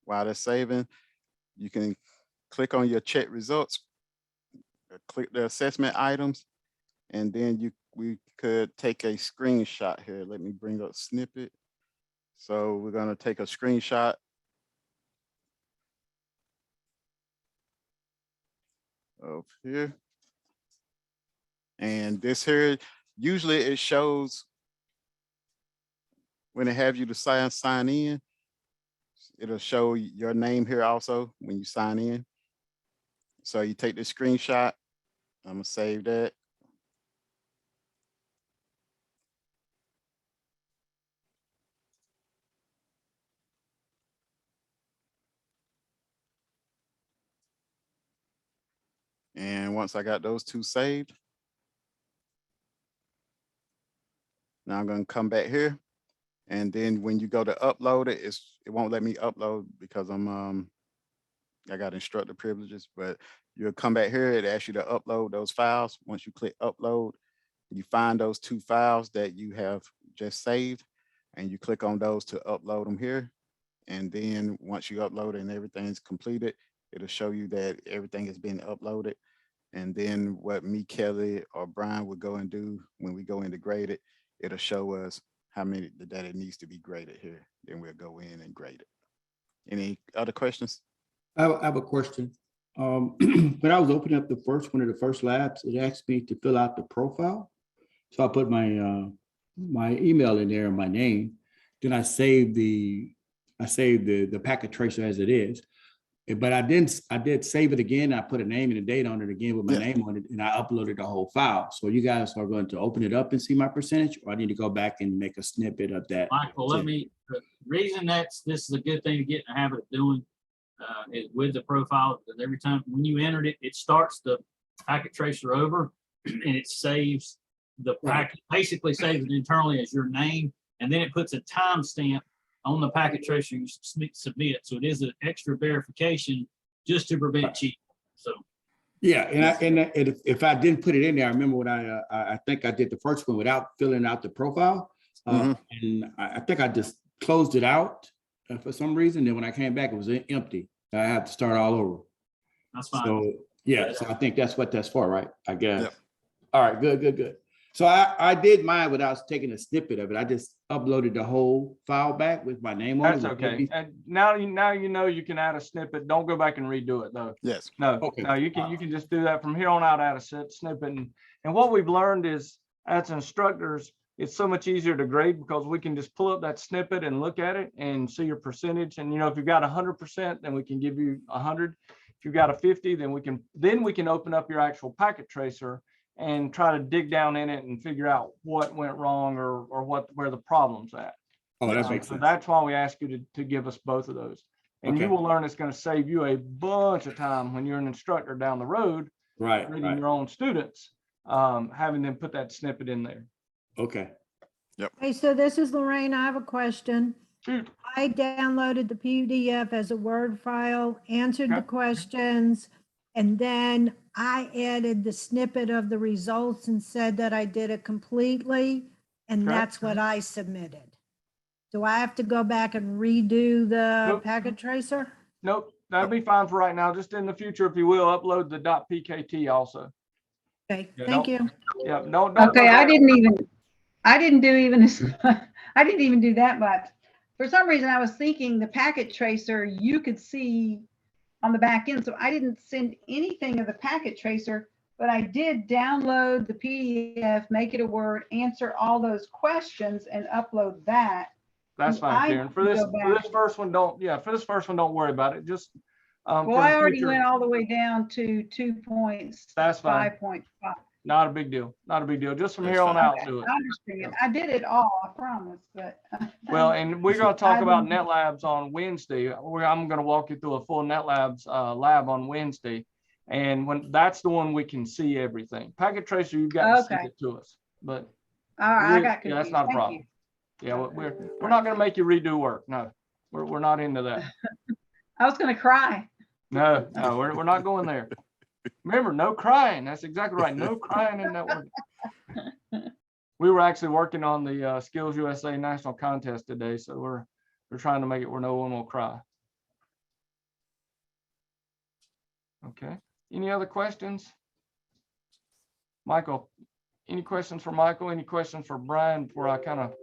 while it's saving, you can click on your check results, click the assessment items, and then we could take a screenshot here. Let me bring up snippet. So we're going to take a screenshot of here. And this here, usually it shows when they have you to sign in, it'll show your name here also when you sign in. So you take the screenshot. I'm gonna save that. And once I got those two saved, now I'm gonna come back here. And then when you go to upload it, it won't let me upload because I got instructor privileges, but you'll come back here, it asks you to upload those files. Once you click upload, you find those two files that you have just saved, and you click on those to upload them here. And then once you upload it and everything's completed, it'll show you that everything has been uploaded. And then what me, Kelly, or Brian would go and do when we go in to grade it, it'll show us how many that it needs to be graded here. Then we'll go in and grade it. Any other questions? I have a question. When I was opening up one of the first labs, it asked me to fill out the profile. So I put my my email in there and my name. Then I saved the packet tracer as it is. But I did save it again. I put a name and a date on it again with my name on it, and I uploaded the whole file. So you guys are going to open it up and see my percentage, or I need to go back and make a snippet of that? Michael, the reason this is a good thing to get in the habit of doing is with the profile, because every time when you entered it, it starts the packet tracer over and it saves the packet, basically saves it internally as your name, and then it puts a timestamp on the packet tracer you submit. So it is an extra verification just to prevent cheating. So yeah, and if I didn't put it in there, I remember when I think I did the first one without filling out the profile, and I think I just closed it out for some reason. Then when I came back, it was empty. I had to start all over. that's fine. So yeah, so I think that's what that's for, right? I guess. Yep. All right, good. So I did mine without taking a snippet of it. I just uploaded the whole file back with my name on it. That's okay. And now you know you can add a snippet. Don't go back and redo it though. Yes. No, Okay. no, you can just do that from here on out, add a snippet. And what we've learned is as instructors, it's so much easier to grade because we can just pull up that snippet and look at it and see your percentage. And, you know, if you've got 100%, then we can give you 100. If you've got a 50, then we can open up your actual packet tracer and try to dig down in it and figure out what went wrong or where the problem's at. Oh, that makes So sense. that's why we ask you to give us both of those. And you Okay. will learn it's going to save you a bunch of time when you're an instructor down the road, Right, grading right. your own students, having them put that snippet in there. Okay. Hey, so this is Lorraine. I have a question. Shoot. I downloaded the PDF as a Word file, answered the Okay. questions, and then I added the snippet of the results and said that I did it completely, and Okay. that's what I submitted. Do I have to go back and redo the Nope. packet tracer? Nope, that'd be fine for right now. Just in the future, if you will, upload the .pkt also. Okay, Yeah, thank don't- you. Yeah, no. Okay, I didn't even do that much. For some reason, I was thinking the packet tracer, you could see on the back end. So I didn't send anything of the packet tracer, but I did download the PDF, make it a Word, answer all those questions and upload that. That's fine, I Karen. For can this go back. first one, don't worry about it. Just, Well, for I the already future, went all the way down to 2.5.5. That's fine. Not a big deal. Not a big deal. Just from That's here on fine. out, do it. I understand. I did it all, I promise, but. Well, and we're gonna talk I about didn't- Netlabs on Wednesday. I'm gonna walk you through a full Netlabs lab on Wednesday. And when that's the one we can see everything. Packet tracer, you've got to send Okay. it to us, but All right, I got yeah, that's confused. not a Thank problem. you. Yeah, we're not gonna make you redo work. No, we're not into that. I was gonna cry. No, we're not going there. Remember, no crying. That's exactly right. No crying in that work. We were actually working on the Skills USA National Contest today, so we're trying to make it where no one will cry. Okay. Any other questions? Michael, any questions for Michael? Any questions for Brian before I kind of Are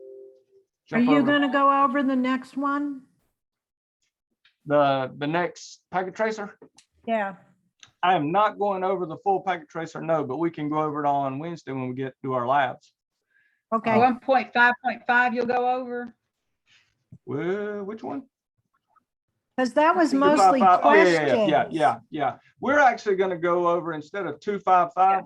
jump you over gonna go over the next one? the next packet tracer? Yeah. I am not going over the full packet tracer, no, but we can go over it on Wednesday when we get to our labs. Okay. 1.5.5 you'll go over. Well, which one? Because that was 255. mostly Oh, questions. yeah. We're actually going to go over instead of 255,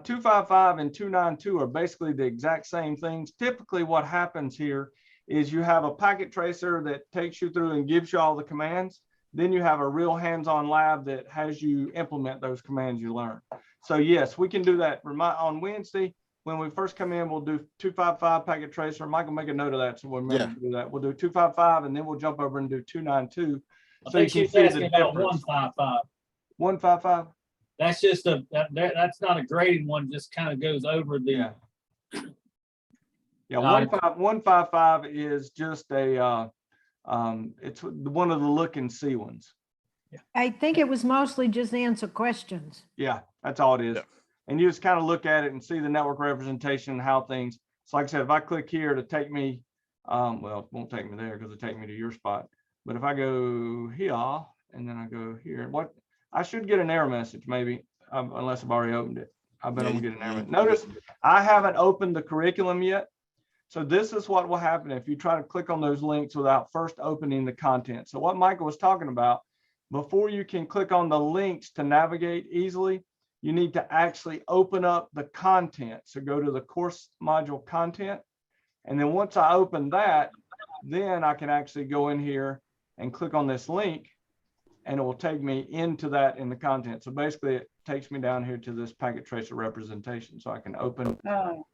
255 and 292 are basically the exact same things. Typically what happens here is you have a packet tracer that takes you through and gives you all the commands. Then you have a real hands-on lab that has you implement those commands you learn. So yes, we can do that on Wednesday. When we first come in, we'll do 255 packet tracer. Michael, make a note of that. So we'll remember to do that. We'll do 255 and then we'll jump over and do 292. I So you think can she's see the asking about difference. 155. 155? That's just that's not a graded one, just kind of goes over the. Yeah. Yeah, 155 is just a, it's one of the look and see ones. I think it was mostly just answer questions. Yeah, that's all it is. Yeah. And you just kind of look at it and see the network representation and how things, so like I said, if I click here to take me, well, it won't take me there because it'll take me to your spot. But if I go here and then I go here, what, I should get an error message maybe, unless I've already opened it. I bet I'm gonna get an error. Notice I haven't opened the curriculum yet. So this is what will happen if you try to click on those links without first opening the content. So what Michael was talking about, before you can click on the links to navigate easily, you need to actually open up the content. So go to the course module content. And then once I open that, then I can actually go in here and click on this link and it will take me into that in the content. So basically it takes me down here to this packet tracer representation. So I can open. Oh,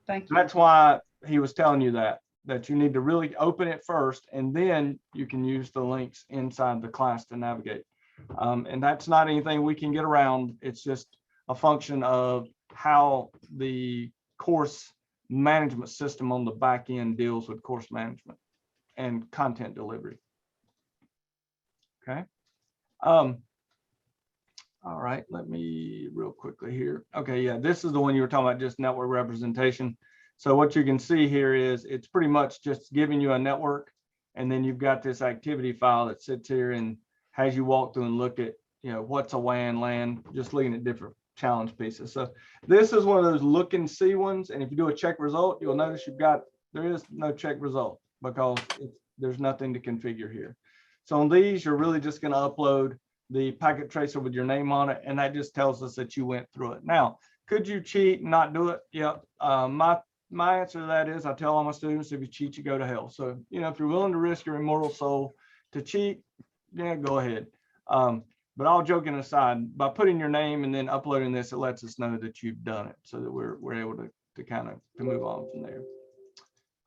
thank you. That's why he was telling you that you need to really open it first and then you can use the links inside the class to navigate. And that's not anything we can get around. It's just a function of how the course management system on the back end deals with course management and content delivery. Okay. All All right, let me real quickly here. Okay, yeah, this is the one you were talking about, just network representation. So what you can see here is it's pretty much just giving you a network, and then you've got this activity file that sits here and has you walk through and look at, you know, what's a WAN, LAN, just looking at different challenge pieces. So this is one of those look and see ones. And if you do a check result, you'll notice there is no check result because there's nothing to configure here. So on these, you're really just going to upload the packet tracer with your name on it, and that just tells us that you went through it. Now, could you cheat and not do it? Yep. My answer to that is I tell all my students, if you cheat, you go to hell. So, you know, if you're willing to risk your immortal soul to cheat, yeah, go ahead. But all joking aside, by putting your name and then uploading this, it lets us know that you've done it so that we're able to kind of move on from there.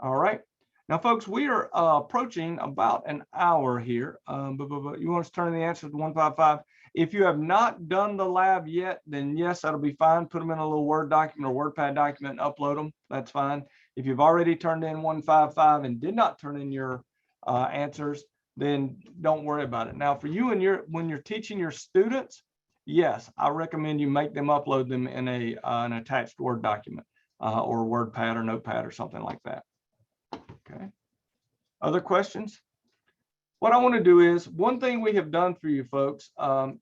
All right. Now, folks, we are approaching about an hour here. But you want us to turn the answer to 155. If you have not done the lab yet, then yes, that'll be fine. Put them in a little Word document or WordPad document and upload them. That's fine. If you've already turned in 155 and did not turn in your answers, then don't worry about it. Now, for you and when you're teaching your students, yes, I recommend you make them upload them in an attached Word document or WordPad or Notepad or something like that. Okay. Other questions? What I want to do is, one thing we have done for you folks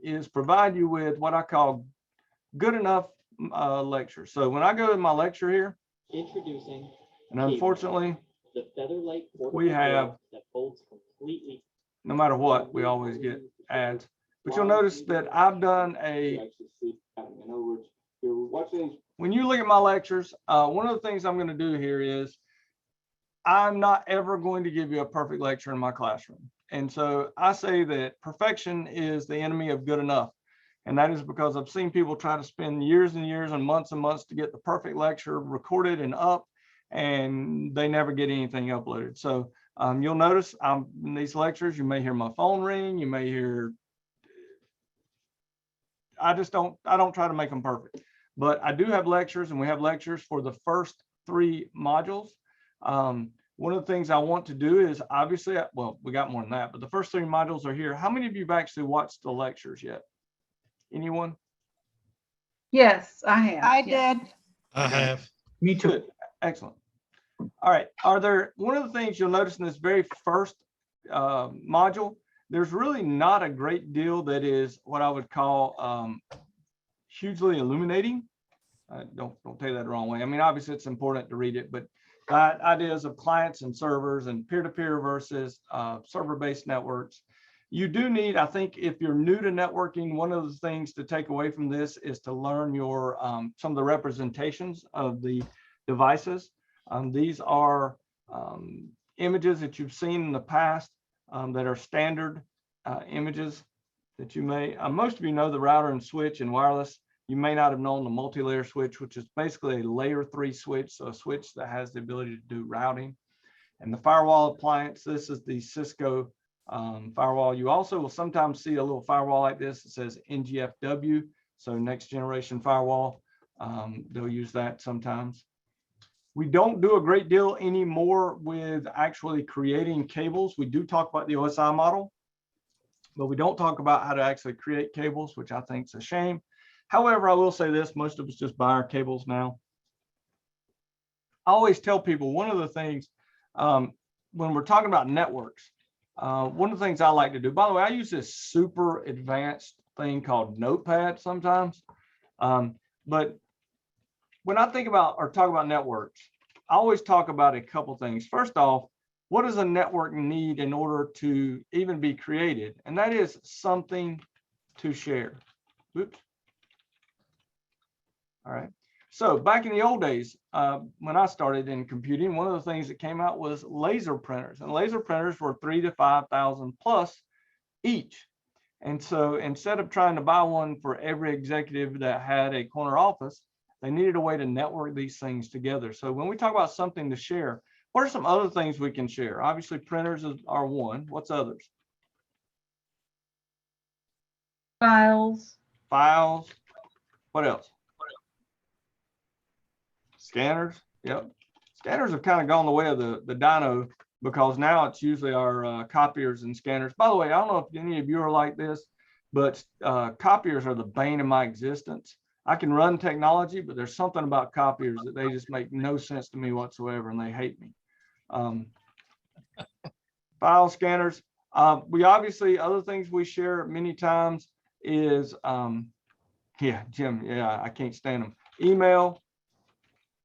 is provide you with what I call good enough lectures. So when I go to my lecture here, introducing, and unfortunately, the Featherlight we have, that folds completely. No matter what, we always get ads. But you'll notice that I've done when you look at my lectures, one of the things I'm going to do here is I'm not ever going to give you a perfect lecture in my classroom. And so I say that perfection is the enemy of good enough. And that is because I've seen people try to spend years and years and months to get the perfect lecture recorded and up, and they never get anything uploaded. So you'll notice in these lectures, you may hear my phone ring, you may hear, I don't try to make them perfect, but I do have lectures, and we have lectures for the first 3 modules. One of the things I want to do is obviously, well, we got more than that, but the first 3 modules are here. How many of you have actually watched the lectures yet? Anyone? Yes, I have. I yes. did. I have. Me too. Good. Excellent. All right. One of the things you'll notice in this very first module, there's really not a great deal that is what I would call hugely illuminating. Don't take that the wrong way. I mean, obviously it's important to read it, but ideas of clients and servers and peer-to-peer versus server-based networks. You do need, I think, if you're new to networking, one of the things to take away from this is to learn your some of the representations of the devices. These are images that you've seen in the past that are standard images that you may, most of you know the router and switch and wireless. You may not have known the multi-layer switch, which is basically a layer 3 switch, so a switch that has the ability to do routing. And the firewall appliance, this is the Cisco firewall. You also will sometimes see a little firewall like this. It says NGFW, so next generation firewall. They'll use that sometimes. We don't do a great deal anymore with actually creating cables. We do talk about the OSI model, but we don't talk about how to actually create cables, which I think is a shame. However, I will say this, most of us just buy our cables now. I always tell people one of the things when we're talking about networks, one of the things I like to do, by the way, I use this super advanced thing called Notepad sometimes. But when I think about or talk about networks, I always talk about a couple things. First off, what does a network need in order to even be created? And that is something to share. Oops. All right. So back in the old days, when I started in computing, one of the things that came out was laser printers, and laser printers were $3,000 to $5,000 plus each. And so instead of trying to buy one for every executive that had a corner office, they needed a way to network these things together. So when we talk about something to share, what are some other things we can share? Obviously, printers are one. What's others? Files. Files. What else? Scanners. Yep. Scanners have kind of gone the way of the dyno, because now it's usually our copiers and scanners. By the way, I don't know if any of you are like this, but copiers are the bane of my existence. I can run technology, but there's something about copiers that they just make no sense to me whatsoever, and they hate me. File scanners. We obviously, other things we share many times is, yeah, Jim, yeah, I can't stand them. Email.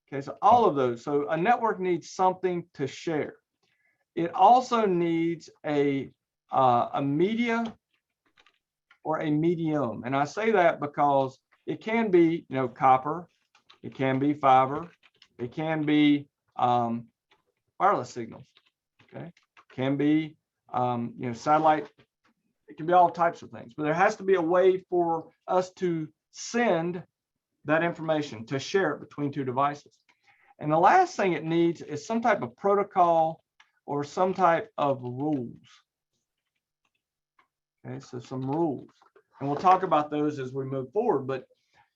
Okay, so all of those. So a network needs something to share. It also needs a media or a medium. And I say that because it can be, copper, it can be fiber, it can be wireless signals, okay? Can be, satellite, it can be all types of things, but there has to be a way for us to send that information, to share it between two devices. And the last thing it needs is some type of protocol or some type of rules. Okay, so some rules. And we'll talk about those as we move forward, but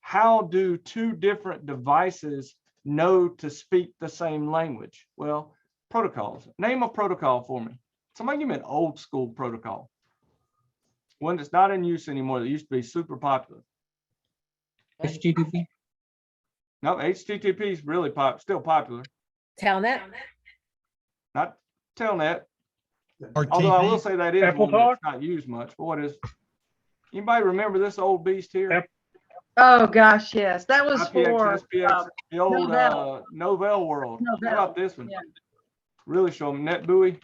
how do two different devices know to speak the same language? Well, protocols. Name a protocol for me. Somebody give me an old school protocol. One that's not in use anymore that used to be super popular. HTTP. No, HTTP is really still popular. Telnet. Not Telnet. Or Although I will TP. say that is Apple one that's Talk? not used much. But what is? Anybody remember this old beast here? Oh, gosh, yes. That was IPX, for, SPX, the old Novell. Novell world. How Novell, about this one? yeah. Really show them NetBUI. Oh,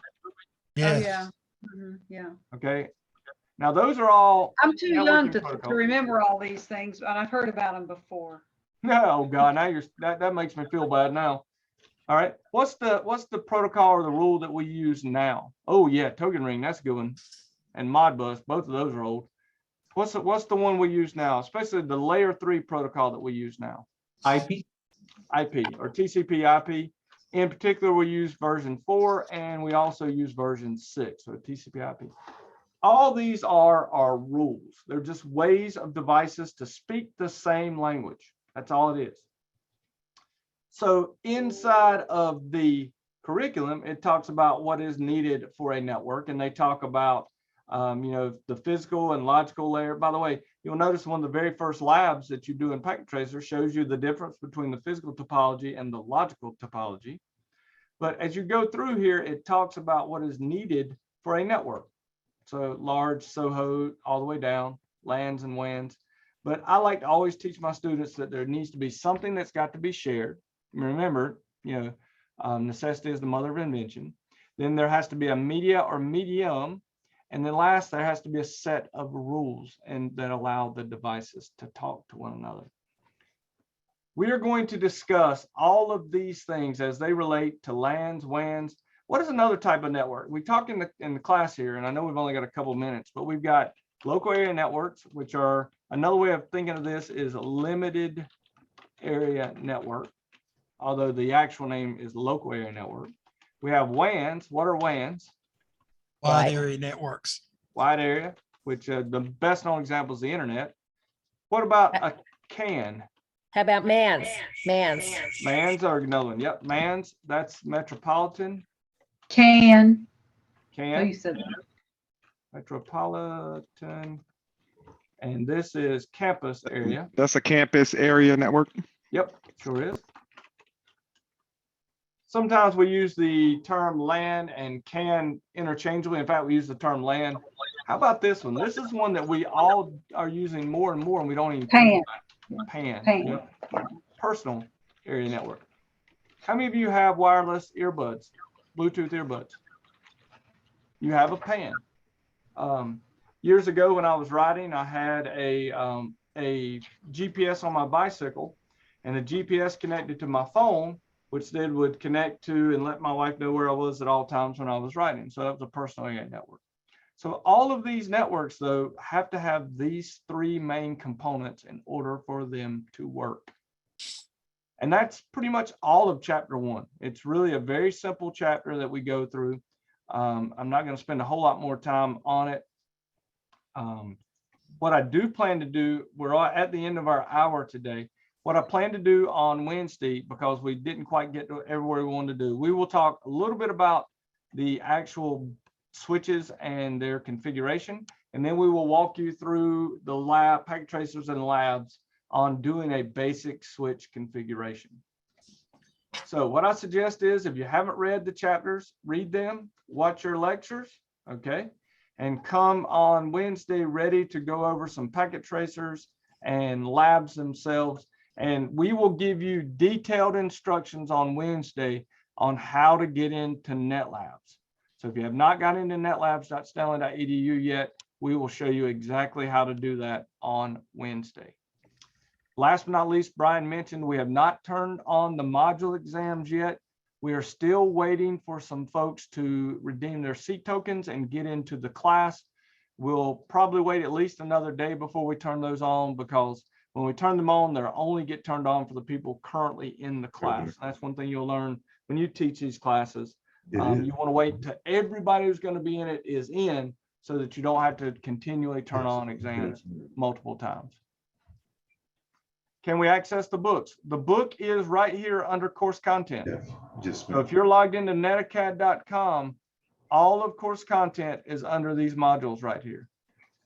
yeah. Yes. Mhm, yeah. Okay. Now those are all. I'm too young networking to protocols. remember all these things, and I've heard about them before. No, God, now that makes me feel bad now. All right. What's the protocol or the rule that we use now? Oh yeah, token ring, that's a good one. And Modbus, both of those are old. What's the one we use now, especially the layer 3 protocol that we use now? IP or TCP IP. In particular, we use version 4 and we also use version 6, so TCP IP. All these are rules. They're just ways of devices to speak the same language. That's all it is. So inside of the curriculum, it talks about what is needed for a network, and they talk about the physical and logical layer. By the way, you'll notice one of the very first labs that you do in Packet Tracer shows you the difference between the physical topology and the logical topology. But as you go through here, it talks about what is needed for a network. So large, SOHO, all the way down, LANs and WANs. But I like to always teach my students that there needs to be something that's got to be shared. Remember, necessity is the mother of invention. Then there has to be a media or medium. And then last, there has to be a set of rules and that allow the devices to talk to one another. We are going to discuss all of these things as they relate to LANs, WANs. What is another type of network? We talked in the class here, and I know we've only got a couple of minutes, but we've got local area networks, which are another way of thinking of this is a limited area network, although the actual name is local area network. We have WANs. What are WANs? Wide area networks. Wide area, which the best known example is the internet. What about a CAN? How about MANs? MANs. MANs are another one. Yep, MANs, that's metropolitan. Oh, CAN. you said that. Metropolitan. And this is campus area. That's a campus area network. Yep, sure is. Sometimes we use the term LAN and CAN interchangeably. In fact, we use the term LAN. How about this one? This is one that we all are using more and more, and we don't even think about it. PAN. Yep. Personal area network. How many of you have wireless earbuds, Bluetooth earbuds? You have a PAN. Years ago when I was riding, I had a GPS on my bicycle, and the GPS connected to my phone, which then would connect to and let my wife know where I was at all times when I was riding. So that was a personal area network. So all of these networks, though, have to have these 3 main components in order for them to work. And that's pretty much all of chapter 1. It's really a very simple chapter that we go through. I'm not going to spend a whole lot more time on it. What I do plan to do, we're at the end of our hour today. What I plan to do on Wednesday, because we didn't quite get to everywhere we wanted to do, we will talk a little bit about the actual switches and their configuration. And then we will walk you through the lab, packet tracers and labs on doing a basic switch configuration. So what I suggest is if you haven't read the chapters, read them, watch your lectures, okay? And come on Wednesday ready to go over some packet tracers and labs themselves. And we will give you detailed instructions on Wednesday on how to get into Netlabs. So if you have not got into netlabs.stanley.edu yet, we will show you exactly how to do that on Wednesday. Last but not least, Brian mentioned we have not turned on the module exams yet. We are still waiting for some folks to redeem their seat tokens and get into the class. We'll probably wait at least another day before we turn those on, because when we turn them on, they'll only get turned on for the people currently in the class. That's one thing you'll learn when you teach these classes. You want to wait till everybody who's going to be in it is in, so that you don't have to continually turn on exams multiple times. Can we access the books? The book is right here under course content. So if you're logged into netacad.com, all of course content is under these modules right here.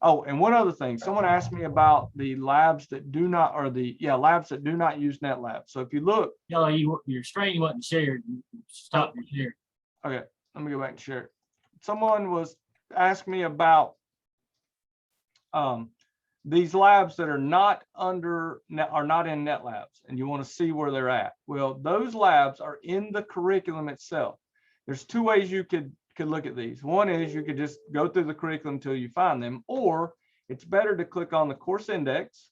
Oh, and one other thing, someone asked me about the labs that do not, or the labs that do not use Netlab. So if you look, your screen wasn't shared. Stop and share. Okay, let me go back and share it. Someone was asking me about these labs that are not in Netlabs, and you want to see where they're at. Well, those labs are in the curriculum itself. There's two ways you could look at these. One is you could just go through the curriculum until you find them, or it's better to click on the course index,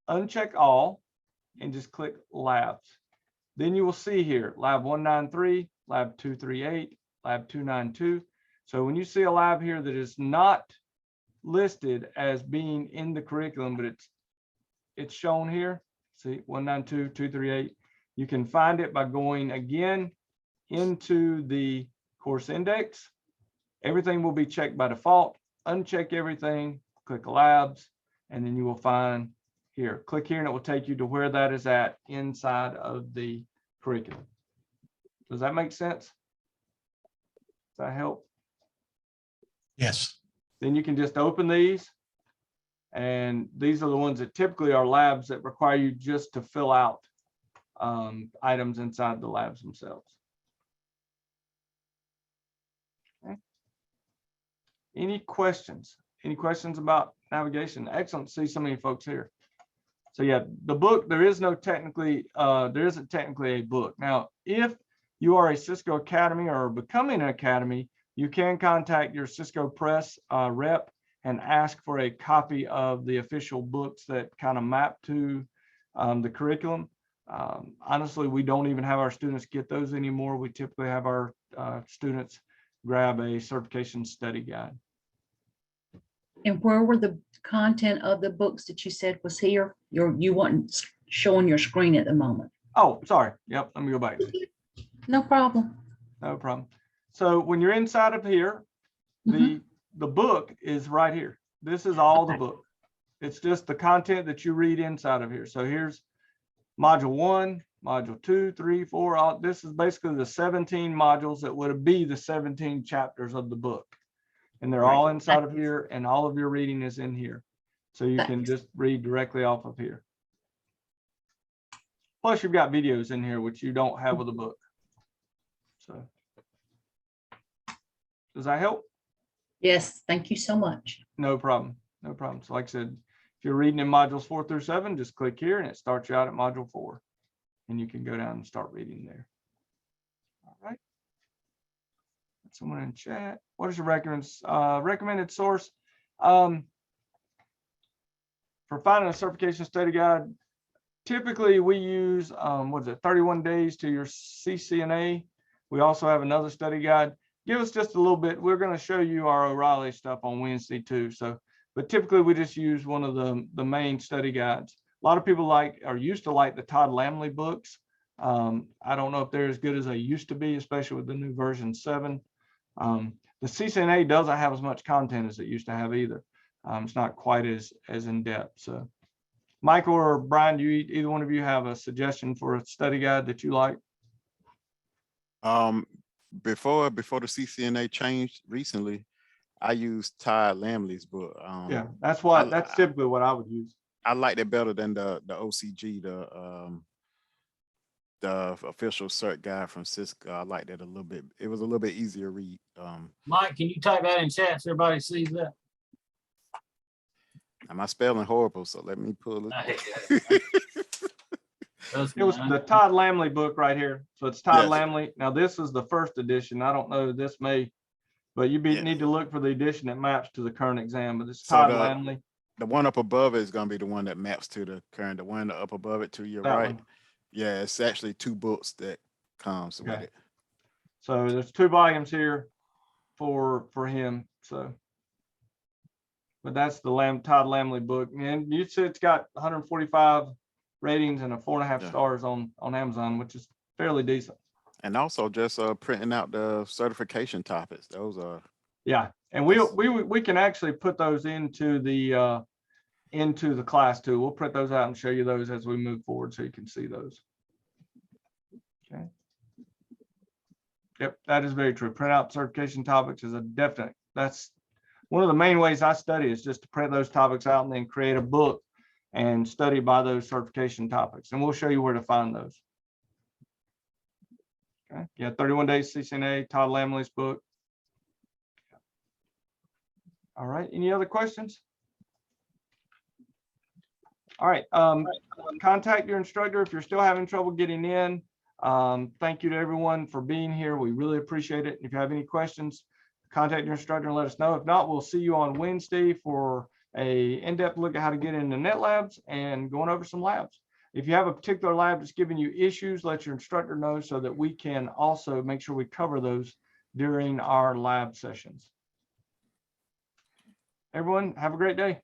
uncheck all, and just click labs. Then you will see here lab 193, lab 238, lab 292. So when you see a lab here that is not listed as being in the curriculum, but it's shown here, see 192, 238, you can find it by going again into the course index. Everything will be checked by default. Uncheck everything, click labs, and then you will find here. Click here and it will take you to where that is at inside of the curriculum. Does that make sense? Does that help? Yes. Then you can just open these. And these are the ones that typically are labs that require you just to fill out items inside the labs themselves. Okay. Any questions? Any questions about navigation? Excellent to see so many folks here. So yeah, the book, there isn't technically a book. Now, if you are a Cisco Academy or becoming an Academy, you can contact your Cisco Press rep and ask for a copy of the official books that kind of map to the curriculum. Honestly, we don't even have our students get those anymore. We typically have our students grab a certification study guide. And where were the content of the books that you said was here? You weren't showing your screen at the moment. Oh, sorry. Yep. Let me go back. No problem. No problem. So when you're inside of here, the book is right here. This is all the book. It's just the content that you read inside of here. So here's module 1, module 2, 3, 4. This is basically the 17 modules that would be the 17 chapters of the book. And they're all inside of here, and all of your reading is in here. So you can just read directly off of here. Plus you've got videos in here, which you don't have with a book. So does that help? Yes, thank you so much. No problem. No problem. So like I said, if you're reading in modules 4 through 7, just click here and it starts you out at module 4. And you can go down and start reading there. All right. Someone in chat. What is your recommended source? For finding a certification study guide, typically we use, 31 days to your CCNA. We also have another study guide. Give us just a little bit. We're going to show you our O'Reilly stuff on Wednesday too. So, but typically we just use one of the main study guides. A lot of people used to like the Todd Lamley books. I don't know if they're as good as they used to be, especially with the new version 7. The CCNA doesn't have as much content as it used to have either. It's not quite as in depth. So Michael or Brian, do you either one of you have a suggestion for a study guide that you like? Before the CCNA changed recently, I use Todd Lamley's book. Yeah, that's I- typically what I would use. I like it better than the OCG, the official cert guide from Cisco. I liked it a little bit. It was a little bit easier to read. Mike, can you type that in chat so everybody sees that? And my spelling horrible, so let me pull it. It was the Todd Lamley book right here. So it's Todd Yes. Lamley. Now this is the first edition. I don't know, this may, but you Yeah. need to look for the edition that maps to the current exam, but it's So Todd the- Lamley. The one up above it is gonna be the one that maps to the current. The one up above it to your That right. one. Yeah, it's actually 2 books that comes with Okay. it. So there's 2 volumes here for him, so. But that's the Todd Lamley book, and you said it's got 145 ratings and a 4.5 Yeah. stars on Amazon, which is fairly decent. And also just printing out the certification topics. Those are Yeah, and we can actually put those into the class too. We'll print those out and show you those as we move forward so you can see those. Okay. Yep, that is very true. Print out certification topics is a definite, that's one of the main ways I study, is just to print those topics out and then create a book and study by those certification topics. And we'll show you where to find those. Okay, yeah, 31 Days CCNA, Todd Lamley's book. All right, any other questions? All right, contact your instructor if you're still having trouble getting in. Thank you to everyone for being here. We really appreciate it. If you have any questions, contact your instructor and let us know. If not, we'll see you on Wednesday for a in-depth look at how to get into Netlabs and going over some labs. If you have a particular lab that's giving you issues, let your instructor know so that we can also make sure we cover those during our lab sessions. Everyone, have a great day.